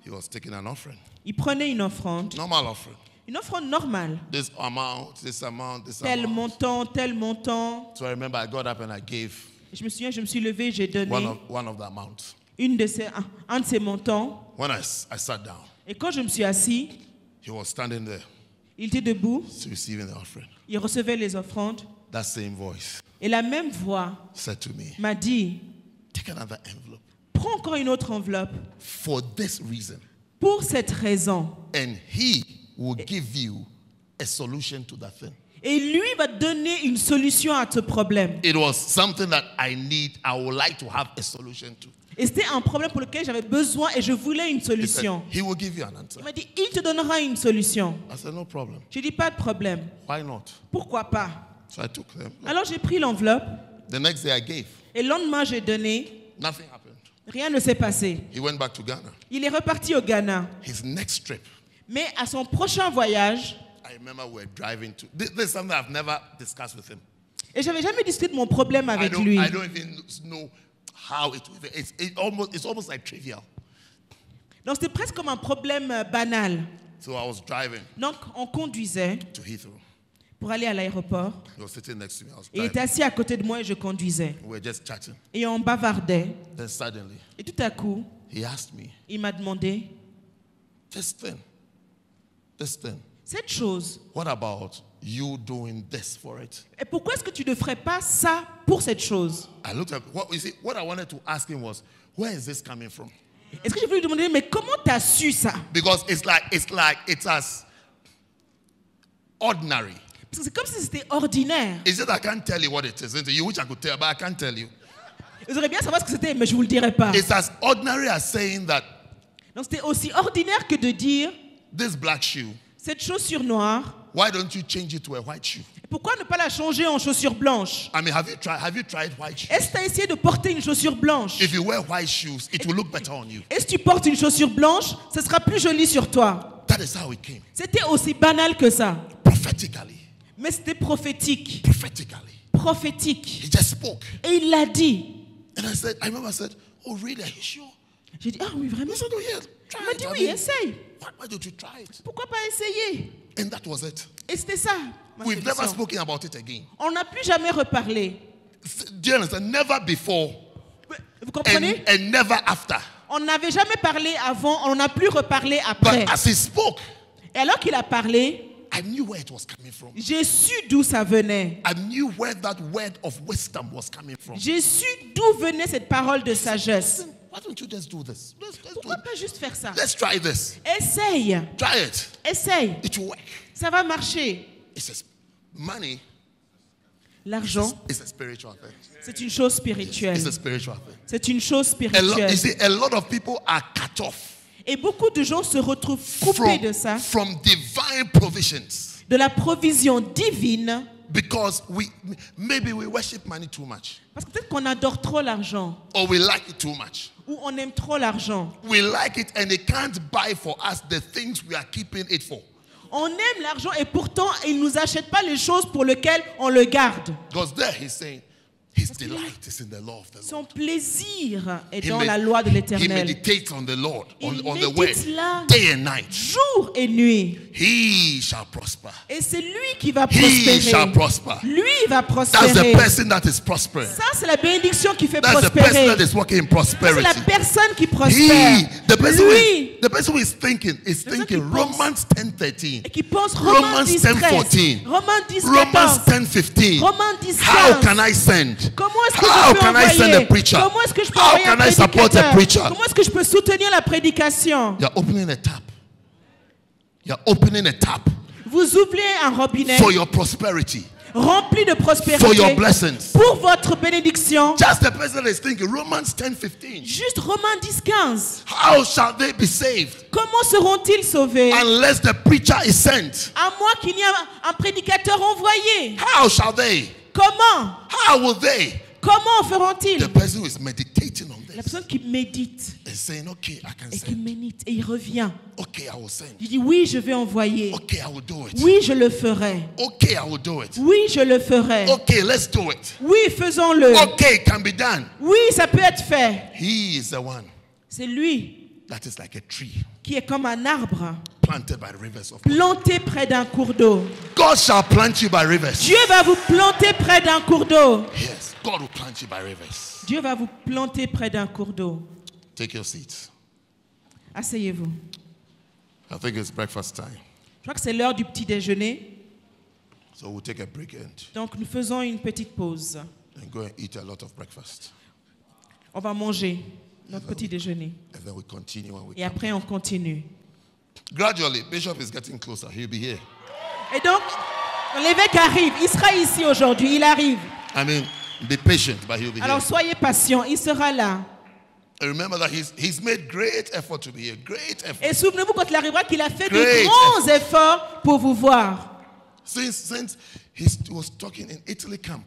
he was taking an offering, il prenait une offrande, normal offering. Une offrande normale. This amount, this amount, this Tel amount. montant, tel montant. So I remember I got up and I gave Et je me souviens, je me suis levé, j'ai donné one of the amounts. un de ces montants. When I sat down, Et quand je me suis assis, he was standing there il était debout, receiving the offering. il recevait les offrandes. That same voice Et la même voix said to me, m'a dit, take another envelope prends encore une autre enveloppe for this reason, pour cette raison. and he will give you a solution to that thing. Et lui va te donner une solution à ce problème. It was something that I would like to have a solution to. Et c'était un problème pour lequel j'avais besoin et je voulais une He said, solution. he will give you an answer. Il m'a dit, il te donnera une solution. I said, no problem. Je dis, pas de problème. Why not? Pourquoi pas? So I took them. Alors j'ai pris l'enveloppe The next day I gave. et le lendemain j'ai donné. Nothing happened. Rien ne s'est passé. He went back to Ghana. Il est reparti au Ghana. His next trip, Mais à son prochain voyage, I remember we were driving to. This is something I've never discussed with him. et j'avais jamais discuté de mon problème I avec don't lui. even know how it's almost like trivial. Donc c'était presque comme un problème banal. So I was driving Donc on conduisait to Heathrow. pour aller à l'aéroport. He was sitting next to me. I was Et il driving. était assis à côté de moi et je conduisais. We were just chatting. Et on bavardait. Then suddenly, Et tout à coup, he asked me, il m'a demandé, this thing, cette chose, what about you doing this for it? et pourquoi est-ce que tu ne ferais pas ça pour cette chose? I looked at what I wanted to ask him was, where is this coming from? Est-ce que je voulais lui demander, mais comment tu as su ça? Because it's as ordinary. Parce que c'est comme si c'était ordinaire. It's just I can't tell you what it is. You wish I could tell, but I can't tell you. Vous auriez bien savoir ce que c'était, mais je ne vous le dirai pas. It's as ordinary as saying that Donc c'était aussi ordinaire que de dire, this black shoe, cette chaussure noire, why don't you change it to a white shoe? pourquoi ne pas la changer en chaussure blanche? I mean, have you tried white shoes? Est-ce que tu as essayé de porter une chaussure blanche? If you wear white shoes, it will look better on you. Et si tu portes une chaussure blanche, ce sera plus joli sur toi. That is how it came. C'était aussi banal que ça. Prophetically. Mais c'était prophétique. Prophetically. Prophétique. He just spoke. Et il l'a dit. And I remember I said, oh really, are you sure? J'ai dit, ah oui, vraiment? He said, oh yeah, try Il m'a it. dit, I oui, mean, essaye. why don't you try it? Pourquoi pas essayer? And that was it. Et c'était ça, ma We've never solution. spoken about it again. On n'a plus jamais reparlé. Do you understand? Never before Vous comprenez? and never after. On n'avait jamais parlé avant, on n'a plus reparlé But après. as he spoke, Et alors qu'il a parlé, I knew where it was coming from. j'ai su d'où ça venait. I knew where that word of wisdom was coming from. J'ai su d'où venait cette parole de sagesse. Why don't you just do this? Let's do Pourquoi it. pas juste faire ça? Let's try this. Essaye, Try it. essaye. It will work. Ça va marcher. It says money L'argent, is a spiritual thing. c'est une chose It's spirituelle. a spiritual thing. C'est une chose You spirituelle. see, a lot of people are cut off Et beaucoup de gens se retrouvent coupés de ça, from divine provisions de la provision divine, because maybe we worship money too much, parce que peut-être qu'on adore trop l'argent, or we like it too much. ou on aime trop l'argent. We like it and they can't buy for us the things we are keeping it for. On aime l'argent et pourtant, il ne nous achète pas les choses pour lesquelles on le garde. Because there he's saying his delight is in the law of the Lord. Son plaisir est He dans med- la loi de He l'Éternel. meditates on the Lord, on Il the word, médite là day and night. jour et nuit. He shall prosper. Et c'est lui qui va He shall prospérer. prosper. Lui va That's the prospérer. person that is prospering. Ça, c'est la bénédiction qui fait That's the person prospérer. that is walking in C'est prosperity. la personne qui prospère. The person Lui, who is thinking Personne qui pense. Romans 10:13, et qui pense Romains 10, 10:14, 13, Romains 10, Romans 14, 10:15. Romains 10, How 15. can I send? Comment est-ce que How je peux can I send a envoyer? preacher? Comment est-ce que je peux How envoyer un can I support a prédicateur? preacher? Comment est-ce que je peux soutenir la prédication? You're opening a tap. You're opening a tap Vous ouvrez un robinet for your prosperity, rempli de for prospérité your blessings. pour votre bénédiction. Just the person that is thinking Romans 10:15. Juste Romains 10, 15. How shall they be saved Comment seront-ils sauvés? unless the preacher is sent? À moins qu'il y ait un prédicateur envoyé. How shall they? Comment? How will they? Comment feront-ils? The person who is meditating on La this personne qui médite is saying, okay, I can et qui send. médite et il revient. Okay, I will send. Il dit oui, je vais envoyer. Okay, I will do it. Oui, je le ferai. Okay, I will do it. Oui, je le ferai. Okay, let's do it. Oui, faisons-le. Okay, it can be done. Oui, ça peut être fait. He is the one C'est lui that is like a tree qui est comme un arbre planted by rivers of water. Plantez près d'un cours d'eau. God shall plant you by rivers. Dieu va vous planter près d'un cours d'eau. Yes, God will plant you by rivers. Dieu va vous planter près d'un cours d'eau. Take your seats. Asseyez-vous. I think it's breakfast time. Je crois que c'est l'heure du petit déjeuner. So we'll take a break Donc nous faisons une petite pause. and go and eat a lot of breakfast. On va manger notre petit déjeuner. And then we continue when we Et après on continue. Gradually, Bishop is getting closer. He'll be here. Et donc, l'évêque arrive. Il sera ici aujourd'hui. Il arrive. I mean, be patient, but he'll be Alors here. soyez patient. Il sera là. And remember that he's made great effort to be here. Great effort. Et souvenez-vous quand il arrivera qu'il a fait Great de grands efforts pour vous voir. Since he was talking in Italy camp,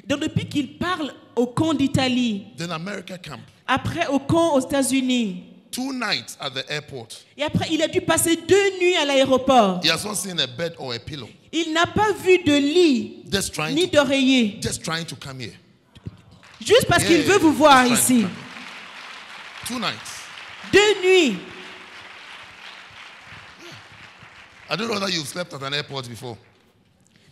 Donc depuis qu'il parle au camp d'Italie, then America camp, après au camp aux États-Unis, 2 nights at the airport, et après il a dû passer 2 nuits à l'aéroport. he has not seen a bed or a pillow. Il n'a pas vu de lit Just trying ni to, d'oreiller. just trying to come here. Juste parce qu'il Yeah, veut vous voir just trying ici. to come here. 2 nights. 2 nuits. I don't know whether you've slept at an airport before,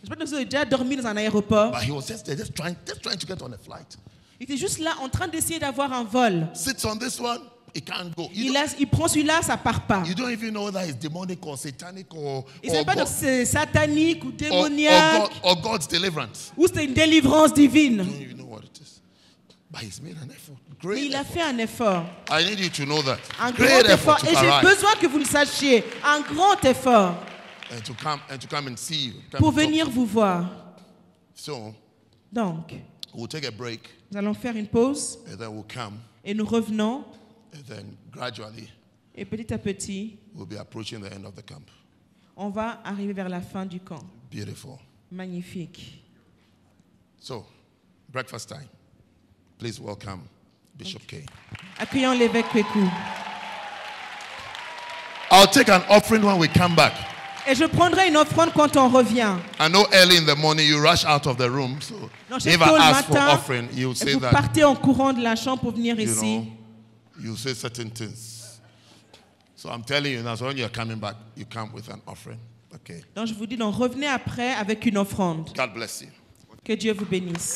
Je sais pas si vous avez déjà dormi dans un aéroport. but he was just there, just trying to get on a flight. Il était juste là en train d'essayer d'avoir un vol. Sits on this one, he can't go. Il prend celui-là, ça part pas. You don't even know whether it's demonic or satanic or Il ne sait pas God, donc c'est satanique ou or démoniaque God's deliverance. ou c'est une délivrance divine. You don't even know what it is. But he's made an effort. Mais Great il a effort. fait un effort. I need you to know that. Un Great grand effort. effort to Et j'ai arrive besoin que vous le sachiez. Un grand effort and to come and see you. Come pour and talk. venir vous voir. So Donc, we'll take a break nous allons faire une pause and then we'll come et nous revenons. and then gradually Et petit à petit, we'll be approaching the end of the camp. on va arriver vers la fin du camp. Beautiful. Magnifique. So, breakfast time. Please welcome Bishop K. Accueillons l'évêque Kweku. I'll take an offering when we come back. Et je prendrai une offrande quand on revient. I know early in the morning you rush out of the room, so Non, je sais if que I tôt le ask for matin, offering, you say vous that, partez en courant de la chambre pour venir you ici. know, you say certain things. So I'm telling you now, so when you're coming back, you come with an offering. Okay. Donc je vous dis, donc revenez après avec une offrande. God bless you. Que Dieu vous bénisse.